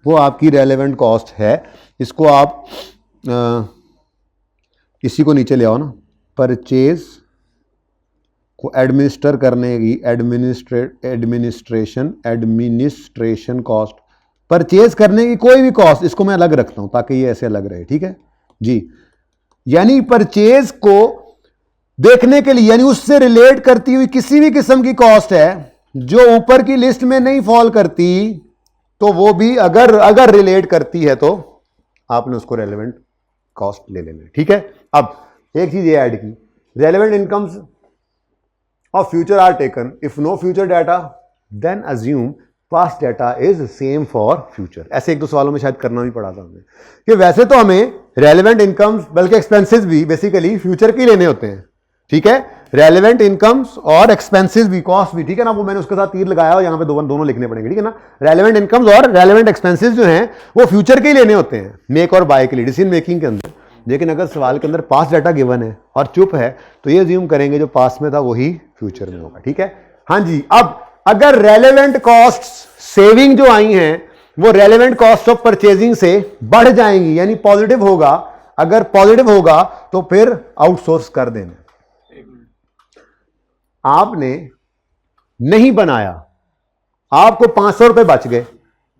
वो आपकी रेलेवेंट कॉस्ट है। इसको आप इसी को नीचे ले आओ ना, परचेज को एडमिनिस्टर करने की एडमिनिस्ट्रेशन कॉस्ट, परचेज करने की कोई भी कॉस्ट, इसको मैं अलग रखता हूं ताकि ये ऐसे अलग रहे, ठीक है जी। यानी परचेज को देखने के लिए, यानी उससे रिलेट करती हुई किसी भी किस्म की कॉस्ट है जो ऊपर की लिस्ट में नहीं फॉल करती, तो वो भी अगर रिलेट करती है तो आपने उसको रेलेवेंट कॉस्ट ले लेना, ठीक है। अब एक चीज ये ऐड की, relevant incomes of future are taken if no future data then assume past data is same for future. ऐसे एक दो सवालों में शायद करना भी पड़ा था हमें कि वैसे तो हमें रेलेवेंट इनकम्स बल्कि एक्सपेंसेस भी बेसिकली फ्यूचर के लेने होते हैं, ठीक है, रेलेवेंट इनकम्स और एक्सपेंसेस भी, कॉस्ट भी, ठीक है ना, वो मैंने उसके साथ तीर लगाया और यहां पे दोनों लिखने पड़ेंगे, ठीक है ना। रेलेवेंट इनकम्स और रेलेवेंट एक्सपेंसेस जो हैं वो फ्यूचर के ही लेने होते हैं, मेक और बाय के लिए, डिसीजन मेकिंग के अंदर। लेकिन अगर सवाल के अंदर पास्ट डाटा गिवन है और चुप है तो ये अज्यूम करेंगे जो पास्ट में था वही फ्यूचर में होगा, ठीक है। हाँ जी, अब अगर रेलेवेंट कॉस्ट सेविंग जो आई हैं वो रेलेवेंट कॉस्ट ऑफ परचेजिंग से बढ़ जाएंगी, यानी पॉजिटिव होगा, अगर पॉजिटिव होगा तो फिर आउटसोर्स कर देना। आपने नहीं बनाया, आपको 500 रुपए बच गए,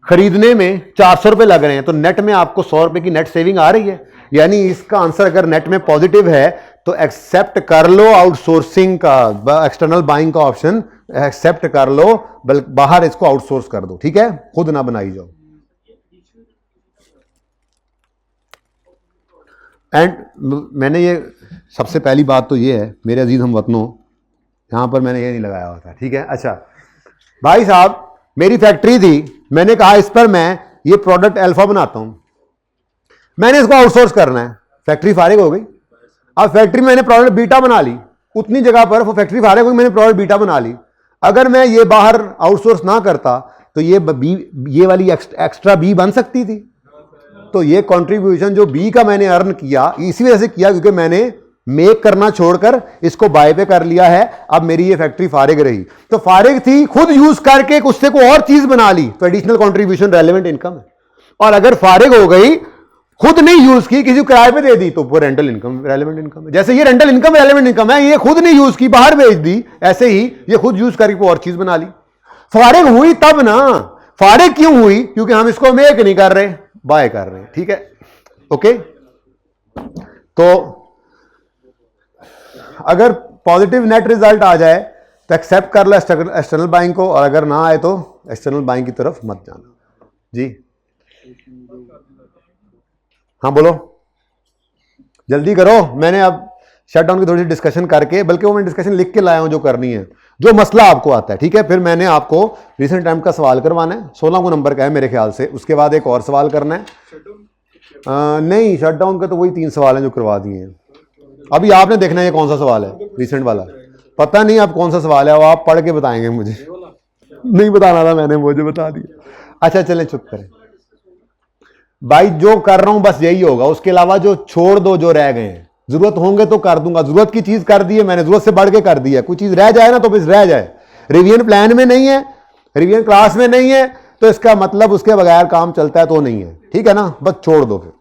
खरीदने में 400 रुपए लग रहे हैं, तो नेट में आपको 100 रुपए की नेट सेविंग आ रही है। यानी इसका आंसर अगर नेट में पॉजिटिव है तो एक्सेप्ट कर लो आउटसोर्सिंग का, एक्सटर्नल बाइंग का ऑप्शन एक्सेप्ट कर लो, बल्कि बाहर इसको आउटसोर्स कर दो, ठीक है, खुद ना बनाई जाओ। एंड मैंने ये सबसे पहली बात तो ये है मेरे अजीज हम वतनों, यहां पर मैंने ये नहीं लगाया हुआ था, ठीक है। अच्छा भाई साहब, मेरी फैक्ट्री थी, मैंने कहा इस पर मैं ये प्रोडक्ट अल्फा बनाता हूं, मैंने इसको आउटसोर्स करना है, फैक्ट्री फारिग हो गई। अब फैक्ट्री में मैंने प्रोडक्ट बीटा बना ली, उतनी जगह पर वो फैक्ट्री फारिग हो गई, मैंने प्रोडक्ट बीटा बना ली। अगर मैं ये बाहर आउटसोर्स ना करता तो ये वाली एक्स्ट्रा बी बन सकती थी। तो ये कंट्रीब्यूशन जो बी का मैंने अर्न किया इसी वजह से किया क्योंकि मैंने मेक करना छोड़कर इसको बाय पे कर लिया है। अब मेरी ये फैक्ट्री फारिग रही, तो फारिग थी, खुद यूज करके उससे कोई और चीज बना ली तो एडिशनल कंट्रीब्यूशन रेलेवेंट इनकम है। और अगर फारिग हो गई, खुद नहीं यूज की, किसी को किराए पे दे दी, तो वो रेंटल इनकम रेलेवेंट इनकम है। जैसे ये रेंटल इनकम रेलेवेंट इनकम है, ये खुद नहीं यूज की, बाहर भेज दी, ऐसे ही ये खुद यूज करके कोई और चीज बना ली। फारिग हुई तब ना, फारिग क्यों हुई? क्योंकि हम इसको मेक नहीं कर रहे, बाय कर रहे हैं, ठीक है, ओके। तो अगर पॉजिटिव नेट रिजल्ट आ जाए तो एक्सेप्ट कर लो एक्सटर्नल बाइंग को, और अगर ना आए तो एक्सटर्नल बाइंग की तरफ मत जाना जी। हाँ बोलो, जल्दी करो, मैंने अब शटडाउन की थोड़ी सी डिस्कशन करके, बल्कि वो मैं डिस्कशन लिख के लाया हूं जो करनी है, जो मसला आपको आता है, ठीक है। फिर मैंने आपको रिसेंट टाइम का सवाल करवाना है, 16 को नंबर का है मेरे ख्याल से, उसके बाद एक और सवाल करना है। नहीं, शटडाउन का तो वही 3 सवाल हैं जो करवा दिए हैं। अभी आपने देखना है ये कौन सा सवाल है, रिसेंट वाला, पता नहीं अब कौन सा सवाल है, वो आप पढ़ के बताएंगे मुझे, नहीं बताना था मैंने, मुझे बता दिया। अच्छा चलें, चुप करें भाई, जो कर रहा हूं बस यही होगा, उसके अलावा जो छोड़ दो, जो रह गए हैं, जरूरत होंगे तो कर दूंगा, जरूरत की चीज कर दी है मैंने, जरूरत से बढ़ के कर दी है, कोई चीज रह जाए ना तो बस रह जाए, रिवीजन प्लान में नहीं है, रिवीजन क्लास में नहीं है, तो इसका मतलब उसके बगैर काम चलता है तो नहीं है, ठीक है ना, बस छोड़ दो फिर।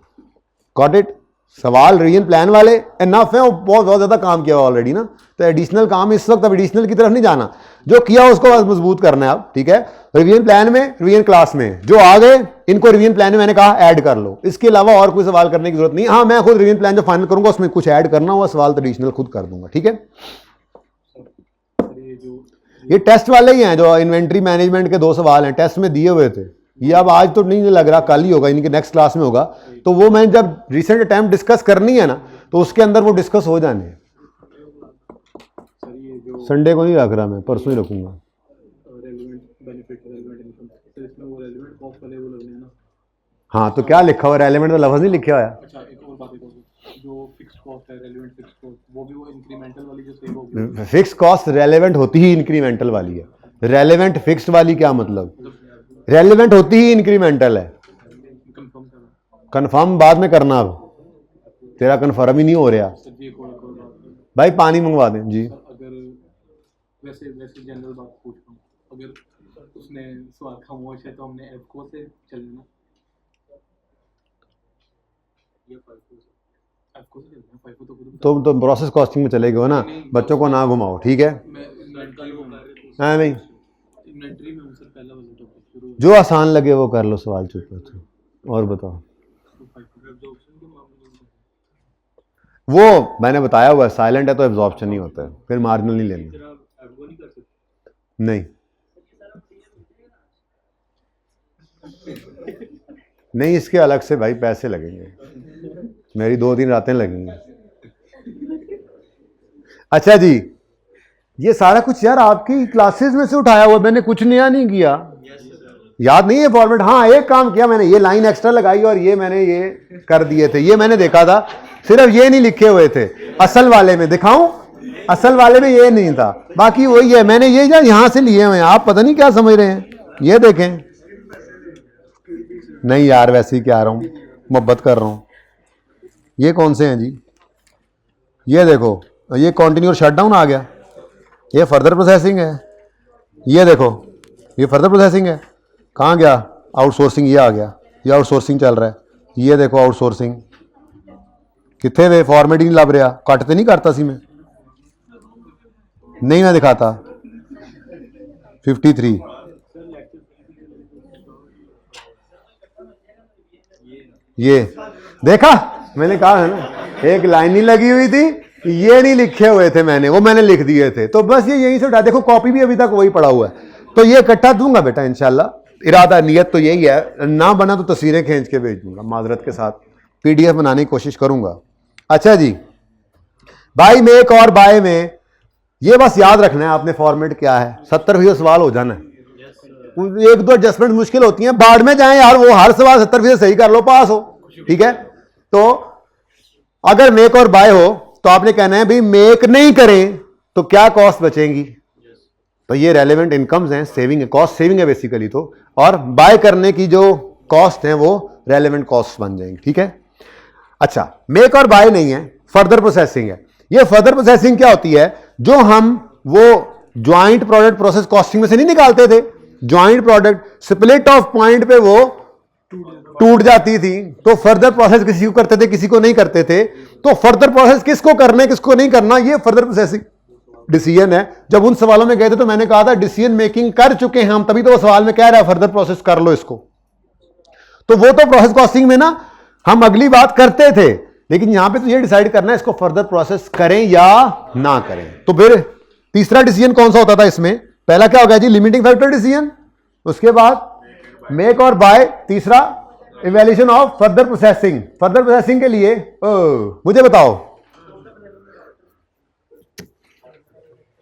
Got it? सवाल रिवीजन प्लान वाले एनफ है, वो बहुत ज्यादा काम किया हुआ ऑलरेडी ना, तो एडिशनल काम इस वक्त अब एडिशनल की तरफ नहीं जाना, जो किया उसको बस मजबूत करना है अब, ठीक है। रिवीजन प्लान में, रिवीजन क्लास में जो आ गए इनको रिवीजन प्लान में मैंने कहा ऐड कर लो, इसके अलावा और कोई सवाल करने की जरूरत नहीं। हाँ, मैं खुद रिवीजन प्लान जो फाइनल करूंगा उसमें कुछ ऐड करना हुआ सवाल तो एडिशनल खुद कर दूंगा, ठीक है। ये टेस्ट वाले ही हैं जो इन्वेंट्री मैनेजमेंट के 2 सवाल हैं, टेस्ट में दिए हुए थे, ये अब आज तो नहीं लग रहा, कल ही होगा, इनके नेक्स्ट क्लास में होगा। तो वो मैंने जब रिसेंट अटैम्प्ट डिस्कस करनी है ना, तो उसके अंदर वो डिस्कस हो जाने हैं। सर ये जो संडे को नहीं रख रहा मैं, परसों ही रखूंगा। Relevant benefit, relevant income, sir इसमें वो रेलिवेंट कॉस्ट वाले वो लगने हैं ना। हाँ तो क्या लिखा हुआ, रेलेवेंट का लफ्ज नहीं लिखा हुआ है। अच्छा एक और बात, एक और जो फिक्स्ड कॉस्ट है, रेलिवेंट फिक्स्ड कॉस्ट, वो भी वो इंक्रीमेंटल वाली जो सेव होगी। फिक्स कॉस्ट रेलेवेंट होती ही इंक्रीमेंटल वाली है। रेलेवेंट फिक्स्ड वाली क्या मतलब, रेलेवेंट होती ही इंक्रीमेंटल है। कंफर्म करना कंफर्म बाद में करना, अब तेरा कंफर्म ही नहीं हो रहा। सर जी। एक और बात भाई पानी मंगवा दें जी। सर, अगर वैसे वैसे जनरल बात पूछ रहा हूँ, अगर उसने सवाल खामोश है तो हमने एफको से चलना, या एफको से चलना, फाइफो तो खुद तो प्रोसेस कॉस्टिंग में चलेगा हो ना, बच्चों को ना घुमाओ, ठीक है। मैं इन्वेंटरी में हाँ भाई, इन्वेंटरी में हूँ सर, पहला वाला टॉपिक शुरू जो आसान लगे वो कर लो, सवाल चुप। और बताओ, तो फाइफो एब्जॉर्प्शन के मामले में वो मैंने बताया हुआ है, साइलेंट है तो एब्जॉर्प्शन नहीं होता है, फिर मार्जिनल नहीं लेना। एब्जॉर्ब नहीं कर सकते। नहीं नहीं, इसके अलग से भाई पैसे लगेंगे, मेरी 2-3 रातें लगेंगी। अच्छा जी, ये सारा कुछ यार आपकी क्लासेस में से उठाया हुआ, मैंने कुछ नया नहीं किया। याद नहीं है फॉर्मेट? हाँ एक काम किया मैंने, ये लाइन एक्स्ट्रा लगाई और ये मैंने ये कर दिए थे, ये मैंने देखा था। सिर्फ ये नहीं लिखे हुए थे, असल वाले में दिखाऊं, असल वाले में ये नहीं था, बाकी वही है। मैंने ये यहां से लिए हुए हैं, आप पता नहीं क्या समझ रहे हैं। ये देखें, नहीं यार वैसे ही क्या आ रहा हूं, मोहब्बत कर रहा हूं। ये कौन से हैं जी? ये देखो, ये कंटिन्यू शटडाउन आ गया, ये फर्दर प्रोसेसिंग है। ये देखो, ये फर्दर प्रोसेसिंग है। कहाँ गया आउटसोर्सिंग? ये आ गया, ये आउटसोर्सिंग चल रहा है। ये देखो आउटसोर्सिंग कितने वे, फॉर्मेट ही नहीं लब रहा, कटते नहीं करता सी मैं, नहीं मैं दिखाता। 53 ये देखा, मैंने कहा है ना, एक लाइन नहीं लगी हुई थी, ये नहीं लिखे हुए थे मैंने, वो मैंने लिख दिए थे। तो बस ये यहीं से उठा, देखो कॉपी भी अभी तक वही पड़ा हुआ है। तो ये इकट्ठा दूंगा बेटा इंशाल्लाह, इरादा नियत तो यही है, ना बना तो तस्वीरें खींच के भेज दूंगा माजरत के साथ, पीडीएफ बनाने की कोशिश करूंगा। अच्छा जी, बाई मेक और बाय में ये बस याद रखना है आपने, फॉर्मेट क्या है, 70% सवाल हो जाना है। एक दो एडजस्टमेंट मुश्किल होती हैं, बाढ़ में जाएं यार, वो हर सवाल 70% सही कर लो, पास हो, ठीक है। तो अगर मेक और बाय हो तो आपने कहना है भाई मेक नहीं करें तो क्या कॉस्ट बचेंगी, तो ये रेलेवेंट इनकम्स हैं, सेविंग है, कॉस्ट सेविंग है बेसिकली तो, और बाय करने की जो कॉस्ट है वो रेलेवेंट कॉस्ट बन जाएंगी, ठीक है। अच्छा, मेक और बाय नहीं है, फर्दर प्रोसेसिंग है। ये फर्दर प्रोसेसिंग क्या होती है, जो हम वो ज्वाइंट प्रोडक्ट प्रोसेस कॉस्टिंग में से नहीं निकालते थे, joint product split of point पे वो टूट जाती थी, तो फर्दर प्रोसेस किसी को करते थे किसी को नहीं करते थे। तो फर्दर प्रोसेस किसको करना है किसको नहीं करना, ये फर्दर प्रोसेसिंग डिसीजन है। जब उन सवालों में गए थे तो मैंने कहा था डिसीजन मेकिंग कर चुके हैं हम, तभी तो वो सवाल में कह रहा है फर्दर प्रोसेस कर लो इसको। तो वो तो प्रोसेस कॉस्टिंग में ना हम अगली बात करते थे, लेकिन यहां पे तो ये डिसाइड करना है इसको फर्दर प्रोसेस करें या ना करें। तो फिर तीसरा डिसीजन कौन सा होता था इसमें? पहला क्या हो गया जी, लिमिटिंग फैक्टर डिसीजन, उसके बाद मेक और बाय, तीसरा evaluation of further processing. Further processing के लिए मुझे बताओ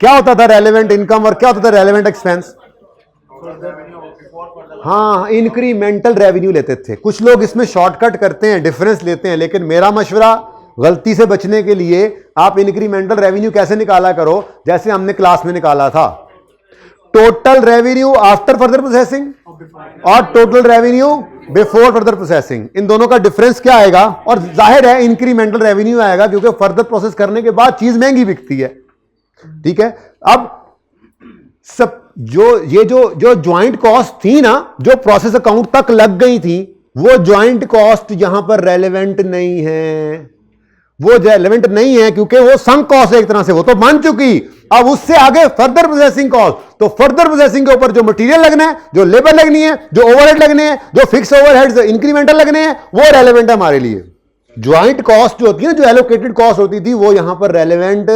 क्या होता था रेलेवेंट इनकम और क्या होता था रेलेवेंट एक्सपेंस? हाँ, इंक्रीमेंटल रेवेन्यू लेते थे। कुछ लोग इसमें शॉर्टकट करते हैं, डिफरेंस लेते हैं, लेकिन मेरा मशवरा गलती से बचने के लिए आप इंक्रीमेंटल रेवेन्यू कैसे निकाला करो, जैसे हमने क्लास में निकाला था, total revenue after further processing और total revenue before further processing, इन दोनों का डिफरेंस क्या आएगा? और जाहिर है इंक्रीमेंटल रेवेन्यू आएगा, क्योंकि फर्दर प्रोसेस करने के बाद चीज महंगी बिकती है, ठीक है। अब सब जो ज्वाइंट कॉस्ट थी ना, जो प्रोसेस अकाउंट तक लग गई थी, वो ज्वाइंट कॉस्ट यहां पर रेलेवेंट नहीं है, वो रेलेवेंट नहीं है, क्योंकि वो संक कॉस्ट है एक तरह से, वो तो मान चुकी। अब उससे आगे फर्दर प्रोसेसिंग कॉस्ट, तो फर्दर प्रोसेसिंग के ऊपर जो मटेरियल लगना है, जो लेबर लगनी है, जो ओवरहेड लगने हैं, जो फिक्स ओवरहेड्स इंक्रीमेंटल लगने हैं, वो रेलेवेंट है हमारे लिए। ज्वाइंट कॉस्ट जो होती है, जो एलोकेटेड कॉस्ट होती थी, वो यहां पर रेलेवेंट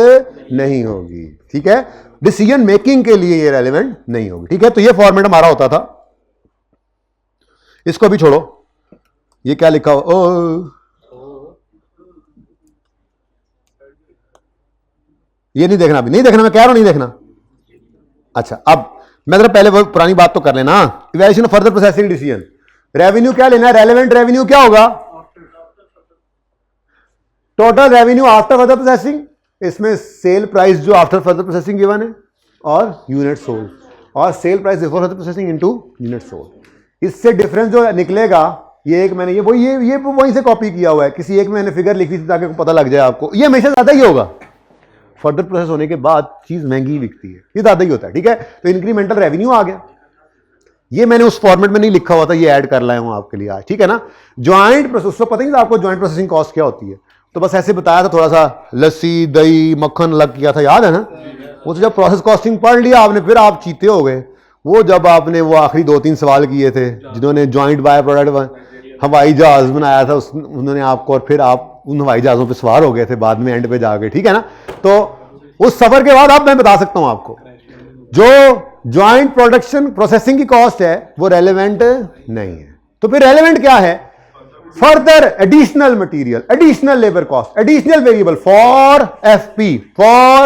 नहीं होगी, ठीक है। डिसीजन मेकिंग के लिए ये रेलेवेंट नहीं होगी, ठीक है। तो ये फॉर्मेट हमारा होता था। इसको भी छोड़ो, ये क्या लिखा हो, ओ ये नहीं देखना, अभी नहीं देखना, मैं कह रहा हूं नहीं देखना। अच्छा, अब मैं जरा पहले वो पुरानी बात तो कर लेना, evaluation of further processing decision. Revenue क्या लेना है, रेलेवेंट रेवेन्यू क्या होगा, total revenue after further processing, इसमें सेल प्राइस जो आफ्टर फर्दर प्रोसेसिंग गिवन है और यूनिट सोल्ड, और sale price before further processing into unit sold. इससे डिफरेंस जो निकलेगा, ये एक मैंने ये वहीं से कॉपी किया हुआ है, किसी एक में मैंने फिगर लिखी थी ताकि पता लग जाए आपको, ये हमेशा ज्यादा ही होगा, फर्दर प्रोसेस होने के बाद चीज महंगी बिकती है, ये ज्यादा ही होता है, ठीक है। तो इंक्रीमेंटल रेवेन्यू आ गया, ये मैंने उस फॉर्मेट में नहीं लिखा हुआ था, ये ऐड कर लाया हूं आपके लिए आज, ठीक है ना। ज्वाइंट प्रोसेस, उसको पता नहीं था आपको ज्वाइंट प्रोसेसिंग कॉस्ट क्या होती है, तो बस ऐसे बताया था, थोड़ा सा लस्सी दही मक्खन लग किया था, याद है ना। वो तो जब प्रोसेस कॉस्टिंग पढ़ लिया आपने, फिर आप चीते हो गए। वो जब आपने वो आखिरी 2-3 सवाल किए थे, जिन्होंने ज्वाइंट बाय प्रोडक्ट हवाई जहाज बनाया था, उन्होंने आपको, और फिर आप उन हवाई जहाजों पे सवार हो गए थे बाद में एंड पे जाके, ठीक है ना। तो उस सफर के बाद अब मैं बता सकता हूं आपको, जो ज्वाइंट प्रोडक्शन प्रोसेसिंग की कॉस्ट है वो रेलेवेंट नहीं है। तो फिर रेलेवेंट क्या है, further additional material, additional labour cost, additional variable for FP, for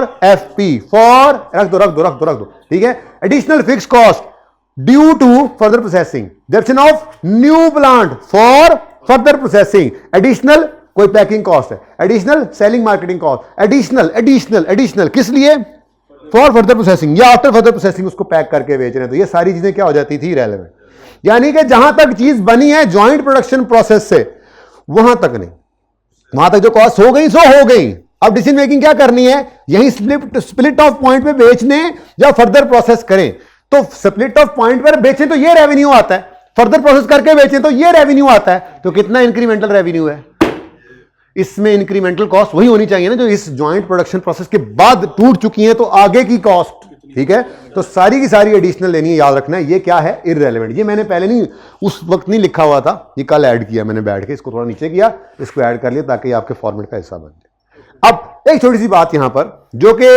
रख दो, ठीक है। Additional fix cost due to further processing, definition of new plant for further processing, additional कोई पैकिंग कॉस्ट है, additional selling marketing cost, additional किस लिए, for further processing या after further processing उसको पैक करके बेच रहे हैं। तो ये सारी चीजें क्या हो जाती थी, रेलेवेंट। यानी कि जहां तक चीज बनी है ज्वाइंट प्रोडक्शन प्रोसेस से, वहां तक नहीं, वहां तक जो कॉस्ट हो गई सो हो गई। अब डिसीजन मेकिंग क्या करनी है, यही स्प्लिट ऑफ पॉइंट पे बेचने या फर्दर प्रोसेस करें। तो स्प्लिट ऑफ पॉइंट पर बेचें तो ये रेवेन्यू आता है, फर्दर प्रोसेस करके बेचें तो ये रेवेन्यू आता है। तो कितना इंक्रीमेंटल रेवेन्यू है, इसमें इंक्रीमेंटल कॉस्ट वही होनी चाहिए ना जो इस ज्वाइंट प्रोडक्शन प्रोसेस के बाद टूट चुकी है, तो आगे की कॉस्ट, ठीक है। तो सारी की सारी एडिशनल लेनी है, याद रखना है। ये क्या है, इररेलेवेंट। ये मैंने पहले नहीं, उस वक्त नहीं लिखा हुआ था, ये कल ऐड किया मैंने बैठ के, इसको थोड़ा नीचे किया, इसको ऐड कर लिया ताकि आपके फॉर्मेट का हिस्सा बन जाए। अब एक छोटी सी बात यहां पर जो कि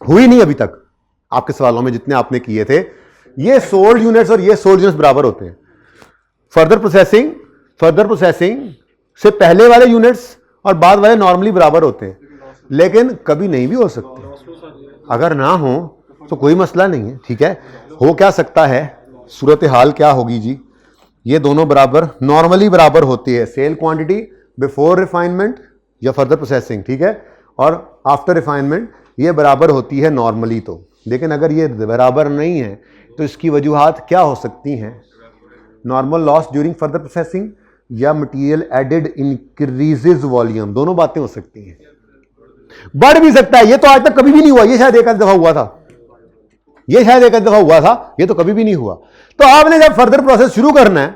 हुई नहीं अभी तक आपके सवालों में जितने आपने किए थे, ये सोल्ड यूनिट्स और ये सोल्ड यूनिट्स बराबर होते हैं। फर्दर प्रोसेसिंग से पहले वाले यूनिट्स और बाद वाले नॉर्मली बराबर होते हैं, लेकिन कभी नहीं भी हो सकते। अगर ना हो तो कोई मसला नहीं है, ठीक है। हो क्या सकता है, सूरत हाल क्या होगी जी, ये दोनों बराबर नॉर्मली बराबर होती है, सेल क्वांटिटी बिफोर रिफाइनमेंट या फर्दर प्रोसेसिंग, ठीक है, और आफ्टर रिफाइनमेंट ये बराबर होती है नॉर्मली। तो लेकिन अगर ये बराबर नहीं है तो इसकी वजूहात क्या हो सकती हैं, normal loss during further processing या मटेरियल एडेड इंक्रीजेज वॉल्यूम, दोनों बातें हो सकती हैं। बढ़ भी सकता है, ये तो आज तक कभी भी नहीं हुआ, ये शायद एक दफा हुआ था, ये तो कभी भी नहीं हुआ। तो आपने जब फर्दर प्रोसेस शुरू करना है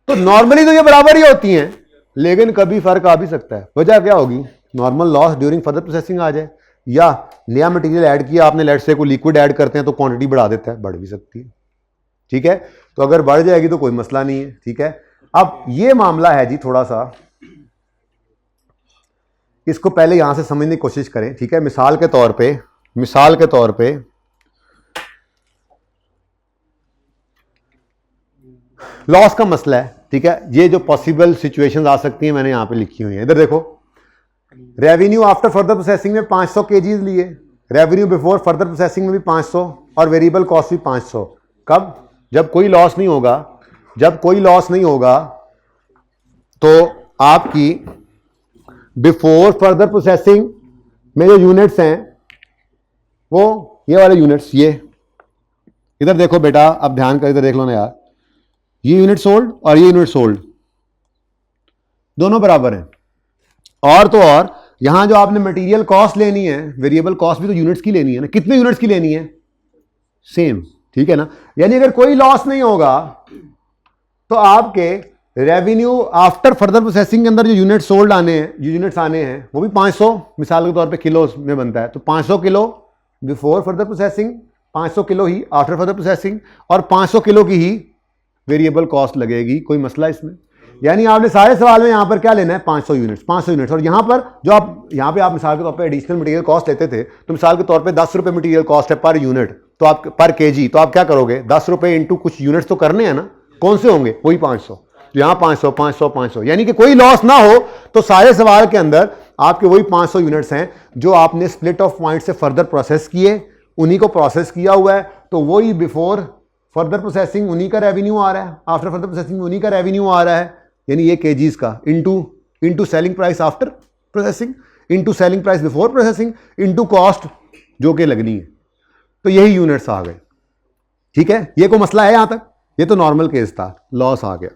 तो नॉर्मली तो ये बराबर ही होती हैं, लेकिन कभी फर्क आ भी सकता है। वजह क्या होगी, normal loss during further processing आ जाए, या नया मटेरियल ऐड किया आपने, लेट्स से कोई लिक्विड ऐड करते हैं तो क्वांटिटी बढ़ा देता है, बढ़ भी सकती है, ठीक है। तो अगर बढ़ जाएगी तो कोई मसला नहीं है, ठीक है। अब ये मामला है जी, थोड़ा सा इसको पहले यहां से समझने की कोशिश करें, ठीक है। मिसाल के तौर पे लॉस का मसला है, ठीक है। ये जो पॉसिबल सिचुएशंस आ सकती हैं मैंने यहां पे लिखी हुई हैं, इधर देखो। रेवेन्यू आफ्टर फर्दर प्रोसेसिंग में 500 केजीज लिए, रेवेन्यू बिफोर फर्दर प्रोसेसिंग में भी 500 और वेरिएबल कॉस्ट भी 500। कब, जब कोई लॉस नहीं होगा, तो आपकी बिफोर फर्दर प्रोसेसिंग में जो यूनिट्स हैं वो ये वाले यूनिट्स, ये इधर देखो बेटा, अब ध्यान कर इधर देख लो ना यार, ये यूनिट सोल्ड और ये यूनिट सोल्ड दोनों बराबर हैं। और तो और यहां जो आपने मटेरियल कॉस्ट लेनी है, वेरिएबल कॉस्ट भी तो यूनिट्स की लेनी है ना, कितने यूनिट्स की लेनी है, सेम, ठीक है ना। यानी अगर कोई लॉस नहीं होगा तो आपके रेवेन्यू आफ्टर फर्दर प्रोसेसिंग के अंदर जो यूनिट सोल्ड आने हैं वो भी 500 मिसाल के तौर पे किलो में बनता है, तो 500 kilo before further processing, 500 kilo ही आफ्टर फर्दर प्रोसेसिंग, और 500 किलो की ही वेरिएबल कॉस्ट लगेगी। कोई मसला इसमें, यानी आपने सारे सवाल में यहां पर क्या लेना है, 500 यूनिट्स। और यहां पर जो आप यहां पे आप मिसाल के तौर पे एडिशनल मटेरियल कॉस्ट लेते थे, तो मिसाल के तौर पे 10 रुपए मटेरियल कॉस्ट है पर यूनिट, तो आप पर केजी, तो आप क्या करोगे, 10 रुपए इंटू कुछ यूनिट्स तो करने हैं ना, कौन से होंगे? वही 500। तो यहां 500 500 500, यानी कि कोई लॉस ना हो तो सारे सवाल के अंदर आपके वही 500 यूनिट्स हैं जो आपने स्प्लिट ऑफ पॉइंट से फर्दर प्रोसेस किए, उन्हीं को प्रोसेस किया हुआ है। तो वही बिफोर फर्दर प्रोसेसिंग उन्हीं का रेवेन्यू आ रहा है, आफ्टर फर्दर प्रोसेसिंग उन्हीं का रेवेन्यू आ रहा है, यानी ये केजीज का into selling price after processing, into selling price before processing, into cost जो कि लगनी है। तो यही यूनिट्स आ गए। ठीक है, ये कोई मसला है यहां तक? ये तो नॉर्मल केस था, लॉस आ गया।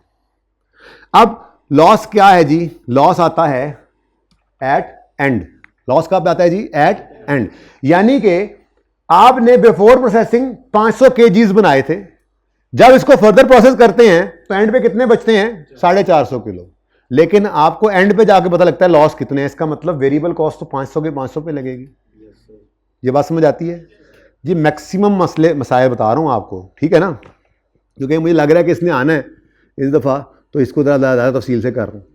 अब लॉस क्या है जी? लॉस आता है एट एंड। लॉस कब आता है जी? Eight and. यानी कि आपने बिफोर प्रोसेसिंग 500 केजीज बनाए थे, जब इसको फर्दर प्रोसेस करते हैं तो एंड पे कितने बचते हैं? 450 किलो। लेकिन आपको एंड पे जाके पता लगता है लॉस कितने हैं। इसका मतलब वेरिएबल कॉस्ट तो 500 के 500 पे लगेगी। ये बात समझ आती है जी? मैक्सिमम मसाइल बता रहा हूं आपको, ठीक है ना, क्योंकि मुझे लग रहा है कि इसने आना है इस दफ़ा, तो इसको ज़्यादा तफसील से कर रहा हूँ।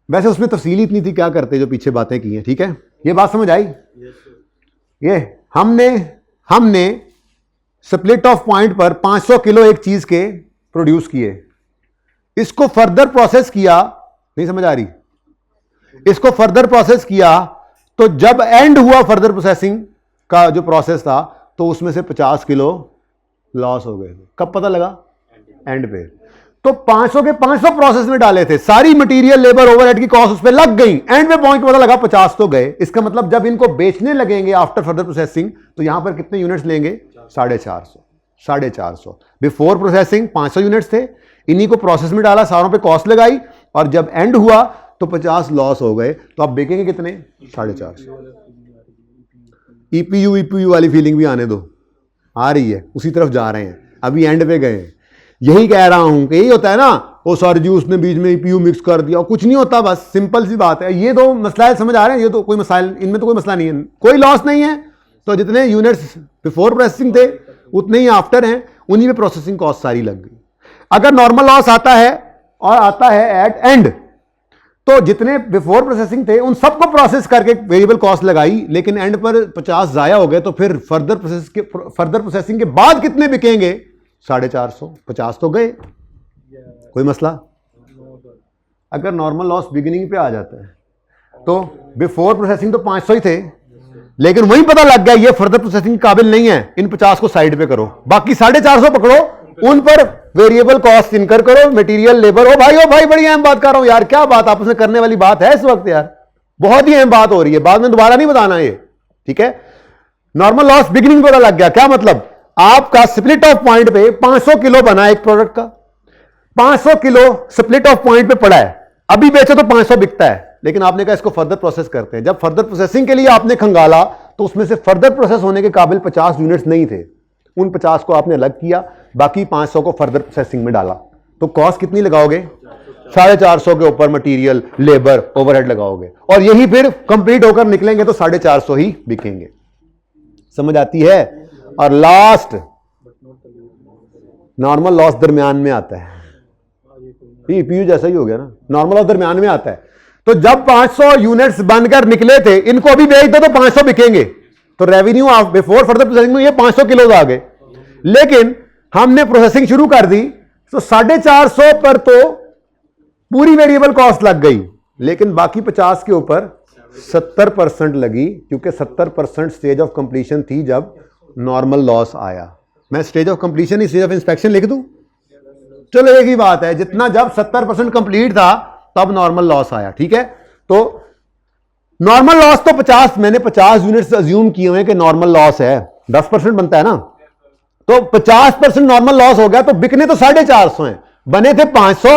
वैसे उसमें तफसील इतनी थी, क्या करते जो पीछे बातें की हैं। ठीक है, ये बात समझ आई? ये हमने स्प्लिट ऑफ पॉइंट पर 500 किलो एक चीज़ के प्रोड्यूस किए, इसको फर्दर प्रोसेस किया, नहीं समझ आ रही? इसको फर्दर प्रोसेस किया तो जब एंड हुआ फर्दर प्रोसेसिंग का जो प्रोसेस था, तो उसमें से 50 किलो लॉस हो गए। कब पता लगा? एंड पे। तो 500 के 500 प्रोसेस में डाले थे, सारी मटेरियल लेबर ओवरहेड की कॉस्ट उस पर लग गई, एंड पे पॉइंट पता लगा 50 तो गए। इसका मतलब जब इनको बेचने लगेंगे आफ्टर फर्दर प्रोसेसिंग, तो यहां पर कितने यूनिट्स लेंगे? 450। बिफोर प्रोसेसिंग 500 यूनिट्स थे, इन्हीं को प्रोसेस में डाला, सारों पे कॉस्ट लगाई, और जब एंड हुआ तो 50 लॉस हो गए। तो आप बेचेंगे कितने? 450। ईपीयू वाली फीलिंग भी आने दो, आ रही है, उसी तरफ जा रहे हैं, अभी एंड पे गए हैं। यही कह रहा हूं कि यही होता है ना, वो सर जी उसने बीच में ईपीयू मिक्स कर दिया, कुछ नहीं होता, बस सिंपल सी बात है। ये दो मसला समझ आ रहे हैं? ये तो कोई मसाइल, इनमें तो कोई मसला नहीं है, कोई लॉस नहीं है। तो जितने यूनिट्स बिफोर प्रोसेसिंग थे उतने ही आफ्टर हैं, उन्हीं में प्रोसेसिंग कॉस्ट सारी लग गई। अगर नॉर्मल लॉस आता है और आता है एट एंड, तो जितने बिफोर प्रोसेसिंग थे उन सबको प्रोसेस करके वेरिएबल कॉस्ट लगाई, लेकिन एंड पर 50 जाया हो गए, तो फिर फर्दर प्रोसेसिंग के बाद कितने बिकेंगे? 450। 50 तो गए, कोई मसला? अगर नॉर्मल लॉस बिगिनिंग पे आ जाता है, तो बिफोर प्रोसेसिंग तो 500 ही थे, लेकिन वहीं पता लग गया ये फर्दर प्रोसेसिंग काबिल नहीं है, इन 50 को साइड पे करो, बाकी 450 पकड़ो, उन पर वेरिएबल कॉस्ट इनकर करो, मटेरियल लेबर। ओ भाई बड़ी अहम बात कर रहा हूं यार, क्या बात आपस में करने वाली बात है इस वक्त यार, बहुत ही अहम बात हो रही है, बाद में दोबारा नहीं बताना ये, ठीक है? नॉर्मल लॉस बिगिनिंग पता लग गया, क्या मतलब? आपका स्प्लिट ऑफ पॉइंट पे 500 किलो बना एक प्रोडक्ट का, 500 किलो स्प्लिट ऑफ पॉइंट पे पड़ा है, अभी बेचो तो 500 बिकता है, लेकिन आपने कहा इसको फर्दर प्रोसेस करते हैं। जब फर्दर प्रोसेसिंग के लिए आपने खंगाला, तो उसमें से फर्दर प्रोसेस होने के काबिल 50 यूनिट्स नहीं थे, उन 50 को आपने अलग किया, बाकी 500 को फर्दर प्रोसेसिंग में डाला। तो कॉस्ट कितनी लगाओगे? 450 के ऊपर मटेरियल लेबर ओवरहेड लगाओगे, और यही फिर कंप्लीट होकर निकलेंगे तो 450 ही बिकेंगे। समझ आती है? और लास्ट नॉर्मल लॉस दरमियान में आता है, ईपीयू जैसा ही हो गया ना, नॉर्मल लॉस दरमियान में आता है। तो जब 500 यूनिट्स बनकर निकले थे, इनको अभी बेच दो तो 500 बिकेंगे, तो revenue of before further processing में ये 500 किलो आ गए, लेकिन हमने प्रोसेसिंग शुरू कर दी तो 450 पर तो पूरी वेरिएबल कॉस्ट लग गई, लेकिन बाकी 50 के ऊपर 70% लगी, क्योंकि 70% स्टेज ऑफ कंप्लीशन थी जब नॉर्मल लॉस आया। मैं stage of completion he stage of inspection लिख दूं? चलो एक ही बात है, जितना जब 70% कंप्लीट था तब नॉर्मल लॉस आया, ठीक है? तो नॉर्मल लॉस तो 50, मैंने 50 यूनिट्स अज्यूम किए हुए कि नॉर्मल लॉस है, 10% बनता है ना, तो 50% नॉर्मल लॉस हो गया, तो बिकने तो 450 हैं, बने थे 500,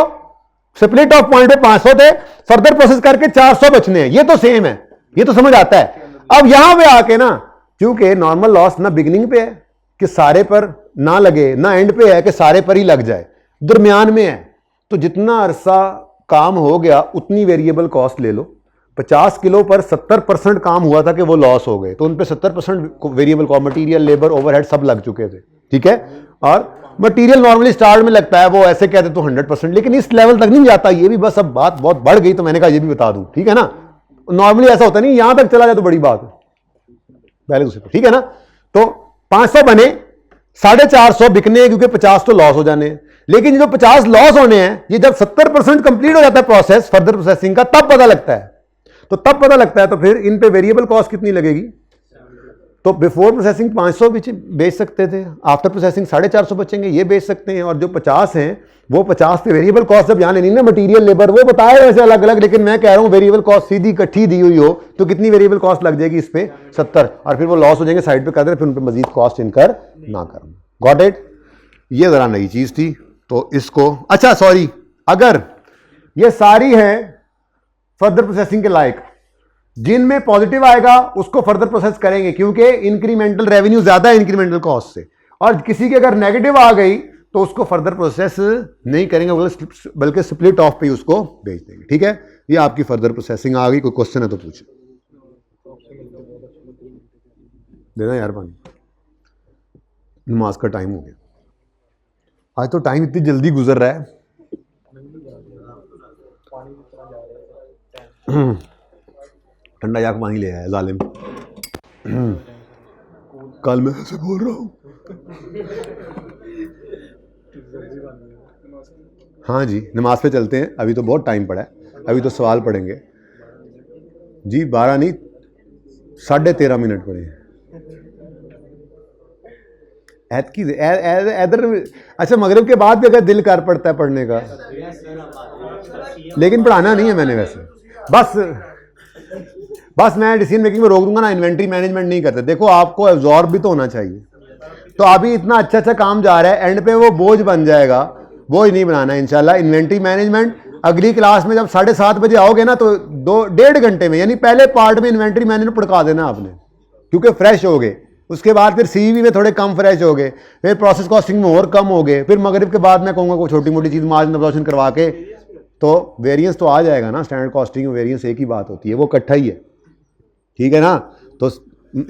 स्प्लिट ऑफ पॉइंट पे 500 थे, फर्दर प्रोसेस करके 400 बचने हैं, ये तो सेम है, ये तो समझ आता है। अब यहां पे आके ना, क्योंकि नॉर्मल लॉस ना बिगिनिंग पे है कि सारे पर ना लगे, ना एंड पे है कि सारे पर ही लग जाए, दरमियान में है, तो जितना अरसा काम हो गया उतनी वेरिएबल कॉस्ट ले लो। 50 किलो पर 70% काम हुआ था कि वो लॉस हो गए, तो उन पे 70% variable cost, material labour overhead सब लग चुके थे, ठीक है? और मटेरियल नॉर्मली स्टार्ट में लगता है, वो ऐसे कहते तो 100%, लेकिन इस लेवल तक नहीं जाता ये भी, बस अब बात बहुत बढ़ गई तो मैंने कहा ये भी बता दूं, ठीक है ना? नॉर्मली ऐसा होता नहीं, यहां तक चला जाए तो बड़ी बात है, पहले दूसरे, ठीक है ना? तो 500 बने, 450 बिकने हैं क्योंकि 50 तो लॉस हो जाने हैं। लेकिन ये जो 50 लॉस होने हैं, ये जब 70% कंप्लीट हो जाता है प्रोसेस फर्दर प्रोसेसिंग का, तब पता लगता है। तो तब पता लगता है तो फिर इन पे वेरिएबल कॉस्ट कितनी लगेगी। तो बिफोर प्रोसेसिंग 500 बेच सकते थे, आफ्टर प्रोसेसिंग 450 बचेंगे, ये बेच सकते हैं। और जो 50 हैं वो 50 पे वेरिएबल कॉस्ट जब यहाँ लेनी ना, मटेरियल लेबर वो बताए वैसे अलग अलग, लेकिन मैं कह रहा हूँ वेरिएबल कॉस्ट सीधी इकट्ठी दी हुई हो तो कितनी वेरिएबल कॉस्ट लग जाएगी इस पे 70, और फिर वो लॉस हो जाएंगे साइड पे कर दे, फिर उन पर मजीद कॉस्ट इनकर ना करना। Got it. ये जरा नई चीज थी तो इसको, अच्छा सॉरी, अगर ये सारी है फर्दर प्रोसेसिंग के लायक, जिनमें पॉजिटिव आएगा उसको फर्दर प्रोसेस करेंगे क्योंकि इंक्रीमेंटल रेवेन्यू ज्यादा है इंक्रीमेंटल कॉस्ट से, और किसी की अगर नेगेटिव आ गई तो उसको फर्दर प्रोसेस नहीं करेंगे, बल्कि स्प्लिट ऑफ पे उसको भेज देंगे। ठीक है, ये आपकी फर्दर प्रोसेसिंग आ गई। कोई क्वेश्चन है तो पूछो। देना यार पानी, नमाज का टाइम हो गया। आज तो टाइम इतनी जल्दी गुजर रहा है। ठंडा जाके पानी ले आया जालिम। कल मैं ऐसे बोल रहा हूँ। हाँ जी, नमाज पे चलते हैं, अभी तो बहुत टाइम पड़ा है, अभी तो सवाल पढ़ेंगे जी। 12 नहीं 13.5 मिनट पड़े हैं। अच्छा, मगरिब के बाद भी अगर दिल कर पड़ता है पढ़ने का, लेकिन पढ़ाना नहीं है मैंने वैसे, बस मैं डिसीजन मेकिंग में रोक दूंगा ना, इन्वेंट्री मैनेजमेंट नहीं करते। देखो आपको एब्जॉर्ब भी तो होना चाहिए। तो अभी इतना अच्छा काम जा रहा है, एंड पे वो बोझ बन जाएगा, बोझ नहीं बनाना इंशाल्लाह। इन्वेंट्री मैनेजमेंट अगली क्लास में जब 7:30 बजे आओगे ना, तो 1.5 घंटे में, यानी पहले पार्ट में इन्वेंट्री मैनेजमेंट पढ़ा देना आपने, क्योंकि फ्रेश हो गए। उसके बाद फिर सीवी में थोड़े कम फ्रेश हो गए, फिर प्रोसेस कॉस्टिंग में और कम हो गए, फिर मगरिब के बाद मैं कहूँगा कोई छोटी मोटी चीज़ मार्जिन एब्जॉर्प्शन करवा के, तो वेरिएंस तो आ जाएगा ना। स्टैंडर्ड कॉस्टिंग में वेरिएंस एक ही बात होती है, वो इकट्ठा ही है। ठीक है ना। तो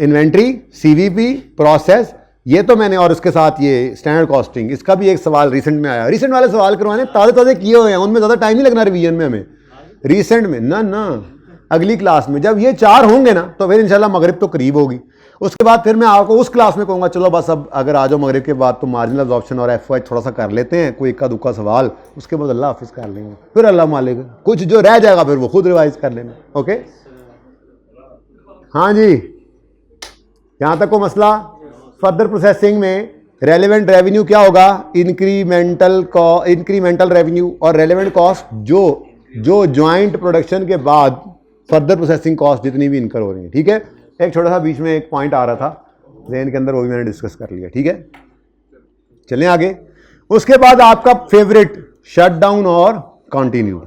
इन्वेंट्री, सीवीपी, प्रोसेस, ये तो मैंने, और उसके साथ ये स्टैंडर्ड कॉस्टिंग, इसका भी एक सवाल रिसेंट में आया। रिसेंट वाले सवाल करवाने ताज़े किए हुए हैं, उनमें ज़्यादा टाइम नहीं लगना रिवीजन में हमें। रिसेंट में ना अगली क्लास में जब ये 4 होंगे ना, तो फिर इंशाल्लाह मगरिब तो करीब होगी। उसके बाद फिर मैं आपको उस क्लास में कहूँगा चलो बस अब अगर आ जाओ मगरिब के बाद, तो मार्जिनल एब्जॉर्प्शन और एफवाई थोड़ा सा कर लेते हैं, कोई इक्का दुक्का सवाल, उसके बाद अल्लाह हाफिज़ कर लेंगे, फिर अल्लाह मालिक कुछ जो रह जाएगा फिर वो खुद रिवाइज कर लेना। ओके, हाँ जी, यहाँ तक को मसला। फर्दर प्रोसेसिंग में रेलेवेंट रेवेन्यू क्या होगा, इंक्रीमेंटल रेवेन्यू और रेलेवेंट कॉस्ट जो ज्वाइंट प्रोडक्शन के बाद फर्दर प्रोसेसिंग कॉस्ट जितनी भी इनकर हो रही है। ठीक है, एक छोटा सा बीच में एक पॉइंट आ रहा था जहन के अंदर, वो भी मैंने डिस्कस कर लिया। ठीक है, चलें आगे। उसके बाद आपका फेवरेट शट डाउन और कंटिन्यू।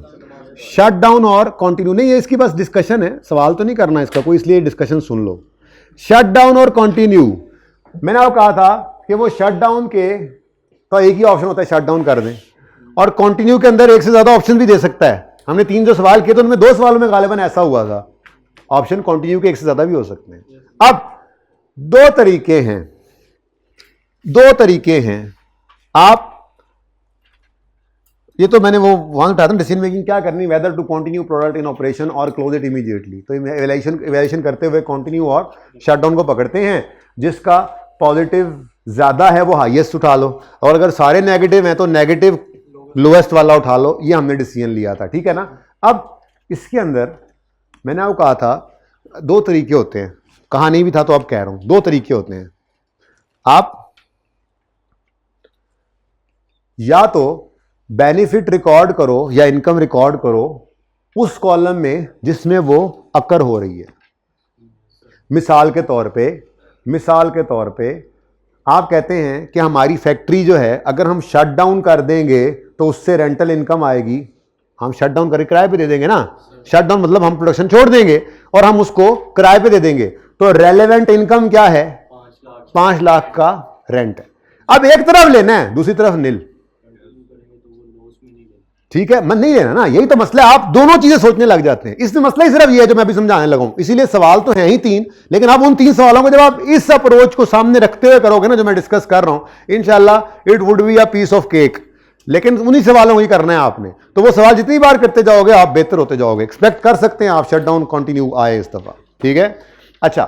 शट डाउन और कंटिन्यू नहीं, ये इसकी बस डिस्कशन है, सवाल तो नहीं करना इसका कोई, इसलिए डिस्कशन सुन लो। शट डाउन और कंटिन्यू, मैंने आपको कहा था कि वो शट डाउन के तो एक ही ऑप्शन होता है, शट डाउन कर दें, और कंटिन्यू के अंदर एक से ज्यादा ऑप्शन भी दे सकता है। हमने 3 जो सवाल किए तो उनमें 2 सवालों में गालिबन ऐसा हुआ था, ऑप्शन कंटिन्यू के एक से ज्यादा भी हो सकते हैं। अब 2 तरीके हैं आप, ये तो मैंने वो वहां उठाया था, डिसीजन मेकिंग क्या करनी, whether to continue product in operation और क्लोज इट इमीडिएटली। तो इवैल्यूएशन करते हुए कंटिन्यू और शटडाउन को पकड़ते हैं, जिसका पॉजिटिव ज्यादा है वो हाईएस्ट उठा लो, और अगर सारे नेगेटिव हैं तो नेगेटिव लोएस्ट वाला उठा लो। ये हमने डिसीजन लिया था। ठीक है ना। अब इसके अंदर मैंने आपको कहा था 2 तरीके होते हैं, कहा नहीं भी था तो अब कह रहा हूं, 2 तरीके होते हैं। आप या तो बेनिफिट रिकॉर्ड करो या इनकम रिकॉर्ड करो उस कॉलम में जिसमें वो अकर हो रही है। मिसाल के तौर पे आप कहते हैं कि हमारी फैक्ट्री जो है, अगर हम शट डाउन कर देंगे तो उससे रेंटल इनकम आएगी। हम शट डाउन करके किराए पे दे देंगे ना, शट डाउन मतलब हम प्रोडक्शन छोड़ देंगे और हम उसको किराए पे दे देंगे, तो रेलेवेंट इनकम क्या है, 5 लाख का रेंट है। अब एक तरफ लेना है, दूसरी तरफ नील। ठीक है, मन नहीं लेना ना, यही तो मसला है। आप दोनों चीजें सोचने लग जाते हैं। इसमें मसला ही सिर्फ ये है जो मैं अभी समझाने लगा हूं। इसीलिए सवाल तो हैं ही 3, लेकिन आप उन 3 सवालों को जब आप इस अप्रोच को सामने रखते हुए करोगे ना, जो मैं डिस्कस कर रहा हूं, इंशाल्लाह it would be a piece of cake. लेकिन उन्हीं सवालों को ही करना है आपने, तो वो सवाल जितनी बार करते जाओगे आप बेहतर होते जाओगे। एक्सपेक्ट कर सकते हैं आप शट डाउन कंटिन्यू आए इस दफा। ठीक है, अच्छा,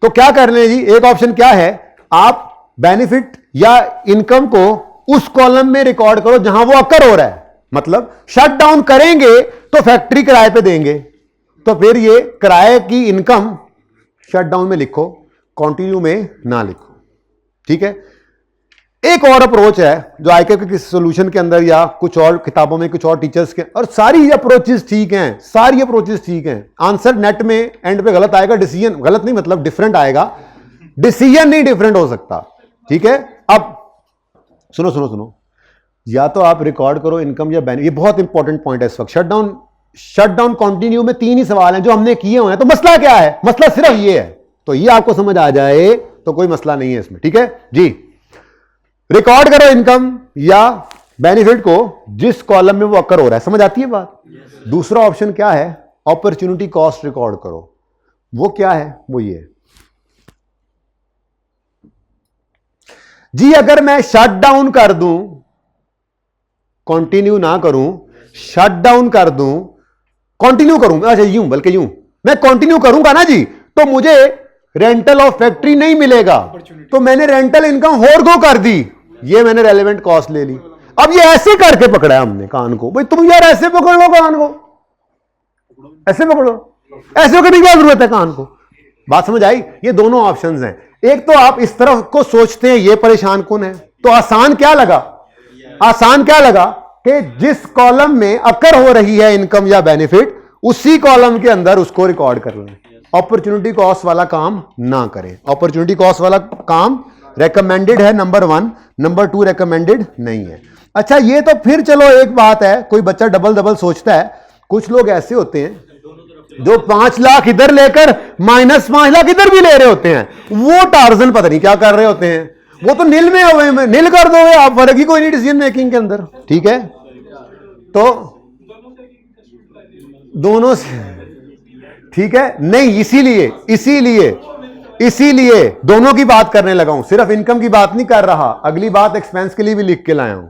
तो क्या करने जी, एक ऑप्शन क्या है, आप बेनिफिट या इनकम को उस कॉलम में रिकॉर्ड करो जहां वो अकर हो रहा है। मतलब शट डाउन करेंगे तो फैक्ट्री किराए पे देंगे, तो फिर ये किराए की इनकम शट डाउन में लिखो, कंटिन्यू में ना लिखो। ठीक है। एक और अप्रोच है जो आईके के सॉल्यूशन के अंदर या कुछ और किताबों में, कुछ और टीचर्स के, और सारी अप्रोचेस ठीक हैं, सारी अप्रोचेस ठीक हैं। आंसर नेट में एंड पे गलत आएगा, डिसीजन गलत नहीं मतलब डिफरेंट आएगा, डिसीजन नहीं डिफरेंट हो सकता। ठीक है। अब सुनो सुनो सुनो, या तो आप रिकॉर्ड करो इनकम या बेनिफिट, ये बहुत इंपॉर्टेंट पॉइंट है इस वक्त। शट डाउन कंटिन्यू में 3 ही सवाल हैं जो हमने किए हुए हैं, तो मसला क्या है? मसला सिर्फ ये है, तो ये आपको समझ आ जाए तो कोई मसला नहीं है इसमें। ठीक है जी। रिकॉर्ड करो इनकम या बेनिफिट को जिस कॉलम में वो अकर हो रहा है, समझ आती है बात? दूसरा ऑप्शन क्या है? अपॉर्चुनिटी कॉस्ट रिकॉर्ड करो। वो क्या है? वो ये जी, अगर मैं शट डाउन कर दूं, कंटिन्यू ना करूं, शट डाउन कर दूं, कंटिन्यू करूं, अच्छा यूं, बल्कि यूं मैं कंटिन्यू करूंगा ना जी, तो मुझे रेंटल ऑफ फैक्ट्री नहीं मिलेगा, तो मैंने रेंटल इनकम होर गो कर दी, ये मैंने रेलेवेंट कॉस्ट ले ली। अब ये ऐसे करके पकड़ा है हमने कान को, भाई तुम यार ऐसे पकड़ लो कान को, ऐसे पकड़ो, ऐसे करने की क्या जरूरत है कान को? बात समझ आई? ये दोनों ऑप्शंस हैं। एक तो आप इस तरफ को सोचते हैं, ये परेशान कौन है, तो आसान क्या लगा? आसान क्या लगा कि जिस कॉलम में अकर हो रही है इनकम या बेनिफिट, उसी कॉलम के अंदर उसको रिकॉर्ड कर लें। अपॉर्चुनिटी कॉस्ट वाला काम ना करें। अपॉर्चुनिटी कॉस्ट वाला काम रेकमेंडेड है नंबर 1, नंबर 2 रेकमेंडेड नहीं है। अच्छा, ये तो फिर चलो एक बात है, कोई बच्चा डबल डबल सोचता है। कुछ लोग ऐसे होते हैं जो 5 लाख इधर लेकर -5 लाख इधर भी ले रहे होते हैं, वो टार्जन पता नहीं क्या कर रहे होते हैं, वो तो नील में हुए में नील कर दो आप, फर्क ही कोई नहीं डिसीजन मेकिंग के अंदर। ठीक है, तो दोनों से ठीक है नहीं, इसीलिए दोनों की बात करने लगा हूं, सिर्फ इनकम की बात नहीं कर रहा। अगली बात एक्सपेंस के लिए भी लिख के लाया हूं।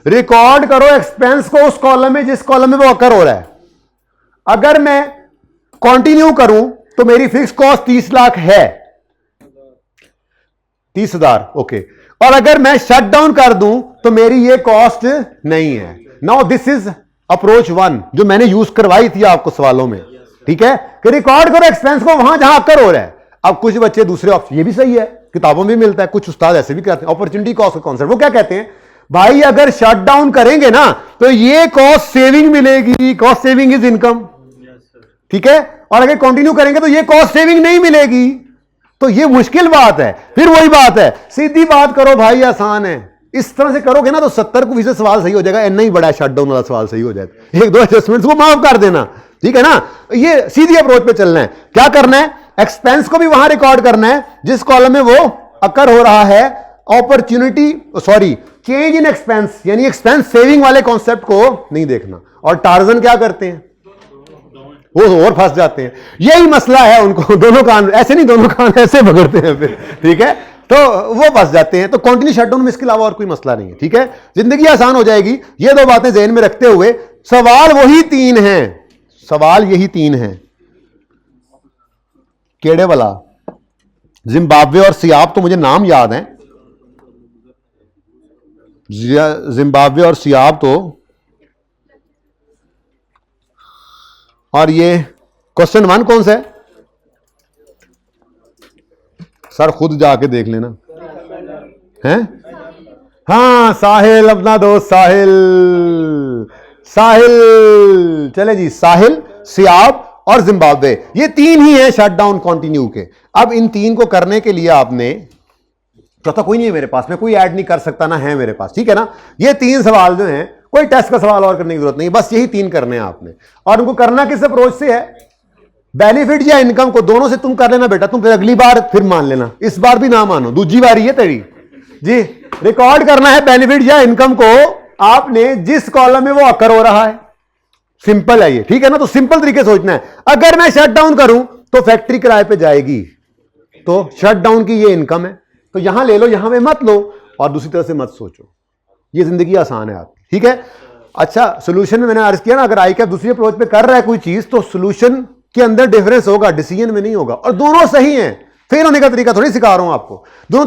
रिकॉर्ड करो एक्सपेंस को उस कॉलम में जिस कॉलम में वो अकर हो रहा है। अगर मैं कंटिन्यू करूं तो मेरी फिक्स कॉस्ट 30 लाख है, 30,000, ओके। और अगर मैं शट डाउन कर दूं तो मेरी ये कॉस्ट नहीं है। नाउ दिस इज अप्रोच 1 जो मैंने यूज करवाई थी आपको सवालों में। ठीक है, कि रिकॉर्ड करो एक्सपेंस को वहां जहां अकर हो रहा है। अब कुछ बच्चे दूसरे ऑप्शन, ये भी सही है, किताबों में मिलता है, कुछ उस्ताद ऐसे भी कहते हैं अपॉर्चुनिटी कॉस्ट का कॉन्सेप्ट। वो क्या कहते हैं, भाई अगर शट डाउन करेंगे ना तो ये कॉस्ट सेविंग मिलेगी, कॉस्ट सेविंग इज इनकम। ठीक है, और अगर कंटिन्यू करेंगे तो ये कॉस्ट सेविंग नहीं मिलेगी, तो ये मुश्किल बात है। फिर वही बात है, सीधी बात करो भाई, आसान है। इस तरह से करोगे ना तो 70% सवाल सही हो जाएगा, इतना ही बड़ा शट डाउन वाला सवाल सही हो जाएगा। 1-2 एडजस्टमेंट्स को माफ कर देना, ठीक है ना। ये सीधी अप्रोच पे चलना है। क्या करना है, एक्सपेंस को भी वहां रिकॉर्ड करना है जिस कॉलम में वो अकर हो रहा है। अपॉर्चुनिटी चेंज इन एक्सपेंस यानी एक्सपेंस सेविंग वाले कॉन्सेप्ट को नहीं देखना। और टार्जन क्या करते हैं, वो और फंस जाते हैं। यही मसला है उनको, दोनों कान ऐसे नहीं, दोनों कान ऐसे पकड़ते हैं फिर। ठीक है, तो वो फंस जाते हैं। तो कंटिन्यू शटडाउन में इसके अलावा और कोई मसला नहीं है। ठीक है, जिंदगी आसान हो जाएगी। ये 2 बातें ज़हन में रखते हुए सवाल वही 3 हैं, सवाल यही 3 हैं। केड़े वाला, जिम्बाब्वे और सियाब तो मुझे नाम याद है, जिम्बाब्वे और सियाब तो, और ये क्वेश्चन 1 कौन सा है सर, खुद जाके देख लेना हैं। हाँ, साहिल, अपना दोस्त साहिल, साहिल चले जी, साहिल, सियाब और जिम्बाब्वे, ये 3 ही हैं शटडाउन कंटिन्यू के। अब इन 3 को करने के लिए आपने, चौथा कोई नहीं है मेरे पास, मैं कोई ऐड नहीं कर सकता ना है मेरे पास, ठीक है ना। ये 3 सवाल जो हैं, कोई टेस्ट का सवाल और करने की जरूरत नहीं, बस यही 3 करने हैं आपने। और उनको करना किस अप्रोच से है, बेनिफिट या इनकम को, दोनों से तुम कर लेना बेटा। तुम फिर अगली बार फिर मान लेना, इस बार भी ना मानो, दूसरी बारी है तेरी जी। रिकॉर्ड करना है बेनिफिट या इनकम को आपने जिस कॉलम में वो अकर हो रहा है। सिंपल है ये, ठीक है ना। तो सिंपल तरीके सोचना है। अगर मैं शट डाउन करूं तो फैक्ट्री किराए पे जाएगी, तो शट डाउन की ये इनकम है, तो यहां ले लो, यहां में मत लो, और दूसरी तरह से मत सोचो। ये जिंदगी आसान है आपकी, ठीक है। अच्छा, सोल्यूशन में मैंने अर्ज किया ना, अगर आईकैप दूसरी अप्रोच पे कर रहा है कोई चीज, तो सोल्यूशन के अंदर डिफरेंस होगा, डिसीजन में नहीं होगा। और दोनों सही हैं, फेल होने का तरीका थोड़ी सिखा रहा हूं आपको, दोनों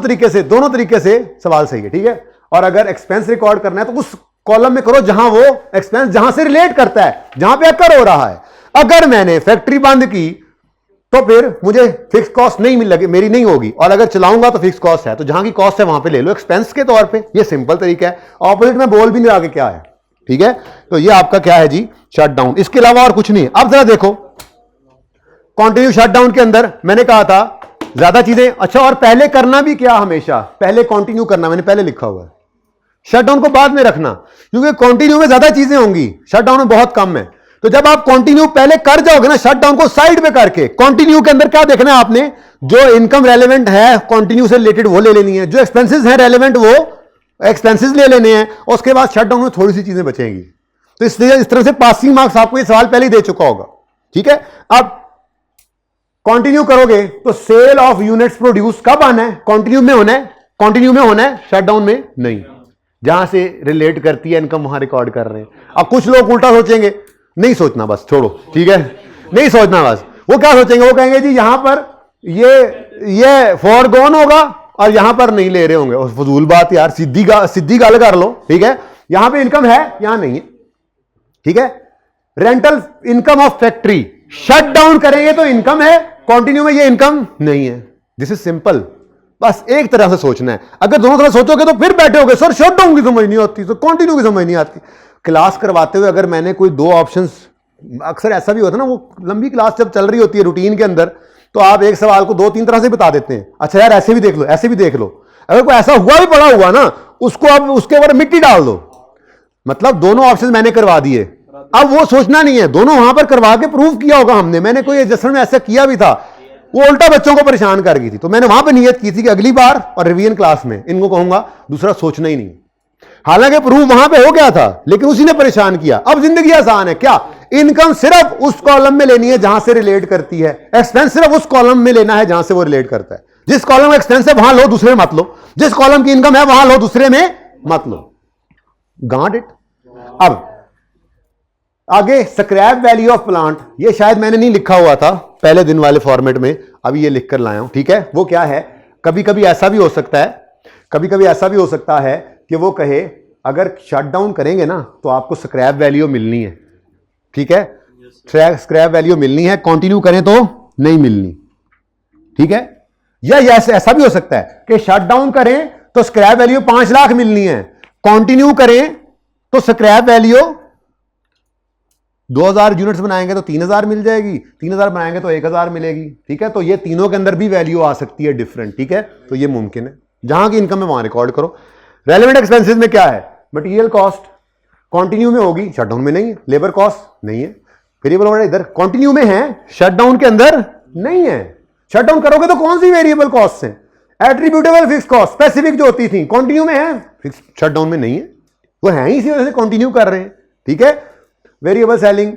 तरीके से सवाल सही है, ठीक है। और अगर एक्सपेंस रिकॉर्ड करना है तो उस कॉलम में करो जहां वो एक्सपेंस जहां से रिलेट करता है, जहां पे अकर हो रहा है। अगर मैंने फैक्ट्री बंद की तो फिर मुझे फिक्स कॉस्ट नहीं मिल लगी, मेरी नहीं होगी, और अगर चलाऊंगा तो फिक्स कॉस्ट है, तो जहां की कॉस्ट है वहां पे ले लो एक्सपेंस के तौर पे। ये सिंपल तरीका है, ऑपोजिट में बोल भी नहीं आगे क्या है, ठीक है। तो ये आपका क्या है जी, शट डाउन, इसके अलावा और कुछ नहीं है। अब जरा देखो कंटिन्यू शट डाउन के अंदर मैंने कहा था ज्यादा चीजें, अच्छा, और पहले करना भी क्या, हमेशा पहले कंटिन्यू करना, मैंने पहले लिखा हुआ है, शटडाउन को बाद में रखना, क्योंकि कंटिन्यू में ज्यादा चीजें होंगी, शटडाउन में बहुत कम है। तो जब आप कंटिन्यू पहले कर जाओगे ना, शटडाउन को साइड में करके, कंटिन्यू के अंदर क्या देखना है आपने, जो इनकम रेलेवेंट है कंटिन्यू से रिलेटेड वो ले लेनी है, जो एक्सपेंसेस है रेलेवेंट वो एक्सपेंसेस ले लेने हैं, और उसके बाद शटडाउन में थोड़ी सी चीजें बचेंगी। तो इसलिए इस तरह से पासिंग मार्क्स आपको ये सवाल पहले ही दे चुका होगा, ठीक है। अब कंटिन्यू करोगे तो सेल ऑफ यूनिट्स प्रोड्यूस कब आना है, कंटिन्यू में होना है, कंटिन्यू में होना है, शटडाउन में नहीं। जहां से रिलेट करती है इनकम वहां रिकॉर्ड कर रहे हैं। अब कुछ लोग उल्टा सोचेंगे, नहीं सोचना, बस छोड़ो, ठीक है, नहीं सोचना बस। वो क्या सोचेंगे, वो कहेंगे जी यहां पर ये फॉरगॉन होगा और यहां पर नहीं ले रहे होंगे। फजूल बात यार, सीधी गल कर लो, ठीक है। यहां पे इनकम है, यहां नहीं है, ठीक है। Rental income of factory, shut down करेंगे तो इनकम है, कंटिन्यू में ये इनकम नहीं है। दिस इज सिंपल, बस एक तरह से सोचना है। अगर दोनों तरह सोचोगे तो फिर बैठे होगे, सर शट डाउन की समझ नहीं आती, तो कंटिन्यू की समझ नहीं आती। क्लास करवाते हुए अगर मैंने कोई दो ऑप्शंस, अक्सर ऐसा भी होता है ना, वो लंबी क्लास जब चल रही होती है रूटीन के अंदर, तो आप एक सवाल को दो तीन तरह से बता देते हैं, अच्छा यार ऐसे भी देख लो, ऐसे भी देख लो। अगर कोई ऐसा हुआ भी पड़ा हुआ ना, उसको अब उसके ऊपर मिट्टी डाल दो, मतलब दोनों ऑप्शन मैंने करवा दिए, अब वो सोचना नहीं है, दोनों वहां पर करवा के प्रूव किया होगा हमने। मैंने कोई एडजस्टमेंट में ऐसा किया भी था, वो उल्टा बच्चों को परेशान कर गई थी, तो मैंने वहां पे नियत की थी कि अगली बार और रिवीजन क्लास में इनको कहूंगा दूसरा सोचना ही नहीं। हालांकि प्रूफ वहां पे हो गया था, लेकिन उसी ने परेशान किया। अब जिंदगी आसान है, क्या, इनकम सिर्फ उस कॉलम में लेनी है जहां से रिलेट करती है, एक्सपेंस सिर्फ उस कॉलम में लेना है जहां से वो रिलेट करता है। जिस कॉलम में एक्सपेंस है वहां लो, दूसरे में मत लो, जिस कॉलम की इनकम है वहां लो, दूसरे में मत लो। Got it. अब आगे स्क्रैप वैल्यू ऑफ प्लांट, ये शायद मैंने नहीं लिखा हुआ था पहले दिन वाले फॉर्मेट में, अभी ये लिख कर लाया हूं, ठीक है। वो क्या है, कभी कभी ऐसा भी हो सकता है, कभी कभी ऐसा भी हो सकता है कि वो कहे अगर शट डाउन करेंगे ना तो आपको स्क्रैप वैल्यू मिलनी है, ठीक है, स्क्रैप वैल्यू मिलनी है, कंटिन्यू करें तो नहीं मिलनी, ठीक है। या ऐसा भी हो सकता है कि शट डाउन करें तो स्क्रैप वैल्यू 5 लाख मिलनी है, कंटिन्यू करें तो स्क्रैप वैल्यू 2000 यूनिट्स बनाएंगे तो 3000 मिल जाएगी, 3000 बनाएंगे तो 1000 मिलेगी, ठीक है। तो ये तीनों के अंदर भी वैल्यू आ सकती है डिफरेंट, ठीक है। तो ये मुमकिन है, जहां की इनकम है वहां रिकॉर्ड करो। रेलेवेंट एक्सपेंसेस में क्या है, मटेरियल कॉस्ट कंटिन्यू में होगी, शटडाउन में नहीं है, लेबर कॉस्ट नहीं है, वेरिएबल ओवरहेड इधर कंटिन्यू में है, शटडाउन के अंदर नहीं है। शटडाउन करोगे तो कौन सी वेरिएबल कॉस्ट है, एट्रीब्यूटेबल फिक्स कॉस्ट स्पेसिफिक जो होती थी कंटिन्यू में है, फिक्स शटडाउन में नहीं है, वो है ही इसी वजह से कंटिन्यू कर रहे हैं, ठीक है। Variable selling,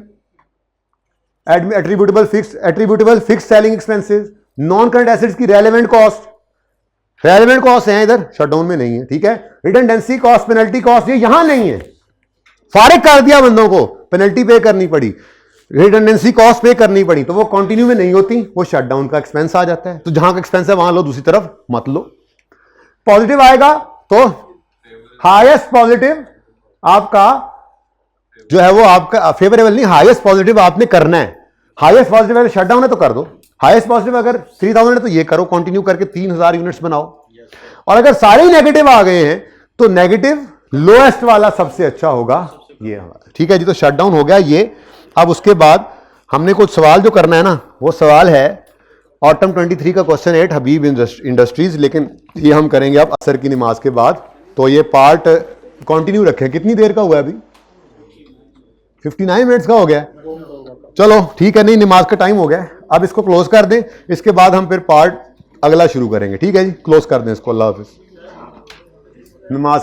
attributable fix selling expenses, non current assets की रेलेवेंट कॉस्ट है इधर, शटडाउन में नहीं है, ठीक है। रिडंडेंसी कॉस्ट, पेनल्टी कॉस्ट, ये यहां नहीं है, फारिग कर दिया बंदों को, पेनल्टी पे करनी पड़ी, रिडंडेंसी कॉस्ट पे करनी पड़ी, तो वो कंटिन्यू में नहीं होती, वो शटडाउन का एक्सपेंस आ जाता है। तो जहां का एक्सपेंस है वहां लो, दूसरी तरफ मत लो। पॉजिटिव आएगा तो हाईएस्ट पॉजिटिव आपका जो है वो आपका फेवरेबल नहीं, हाईएस्ट पॉजिटिव आपने करना है। हाईएस्ट पॉजिटिव अगर शटडाउन है तो कर दो, हाईएस्ट पॉजिटिव अगर 3000 है तो ये करो, कंटिन्यू करके 3000 यूनिट्स बनाओ। और अगर सारे ही नेगेटिव आ गए हैं तो नेगेटिव लोएस्ट वाला सबसे अच्छा होगा ये हमारा, ठीक है जी। तो शटडाउन हो गया ये। अब उसके बाद हमने कुछ सवाल जो करना है ना, वो सवाल है ऑटम 23 का क्वेश्चन 8 हबीब इंडस्ट्रीज, लेकिन ये हम करेंगे अब असर की नमाज के बाद। तो ये पार्ट कंटिन्यू रखें। कितनी देर का हुआ है अभी, 59 मिनट्स का हो गया, चलो ठीक है, नहीं नमाज का टाइम हो गया, अब इसको क्लोज कर दें, इसके बाद हम फिर पार्ट अगला शुरू करेंगे, ठीक है जी। क्लोज कर दें इसको, अल्लाह हाफिज। नमाज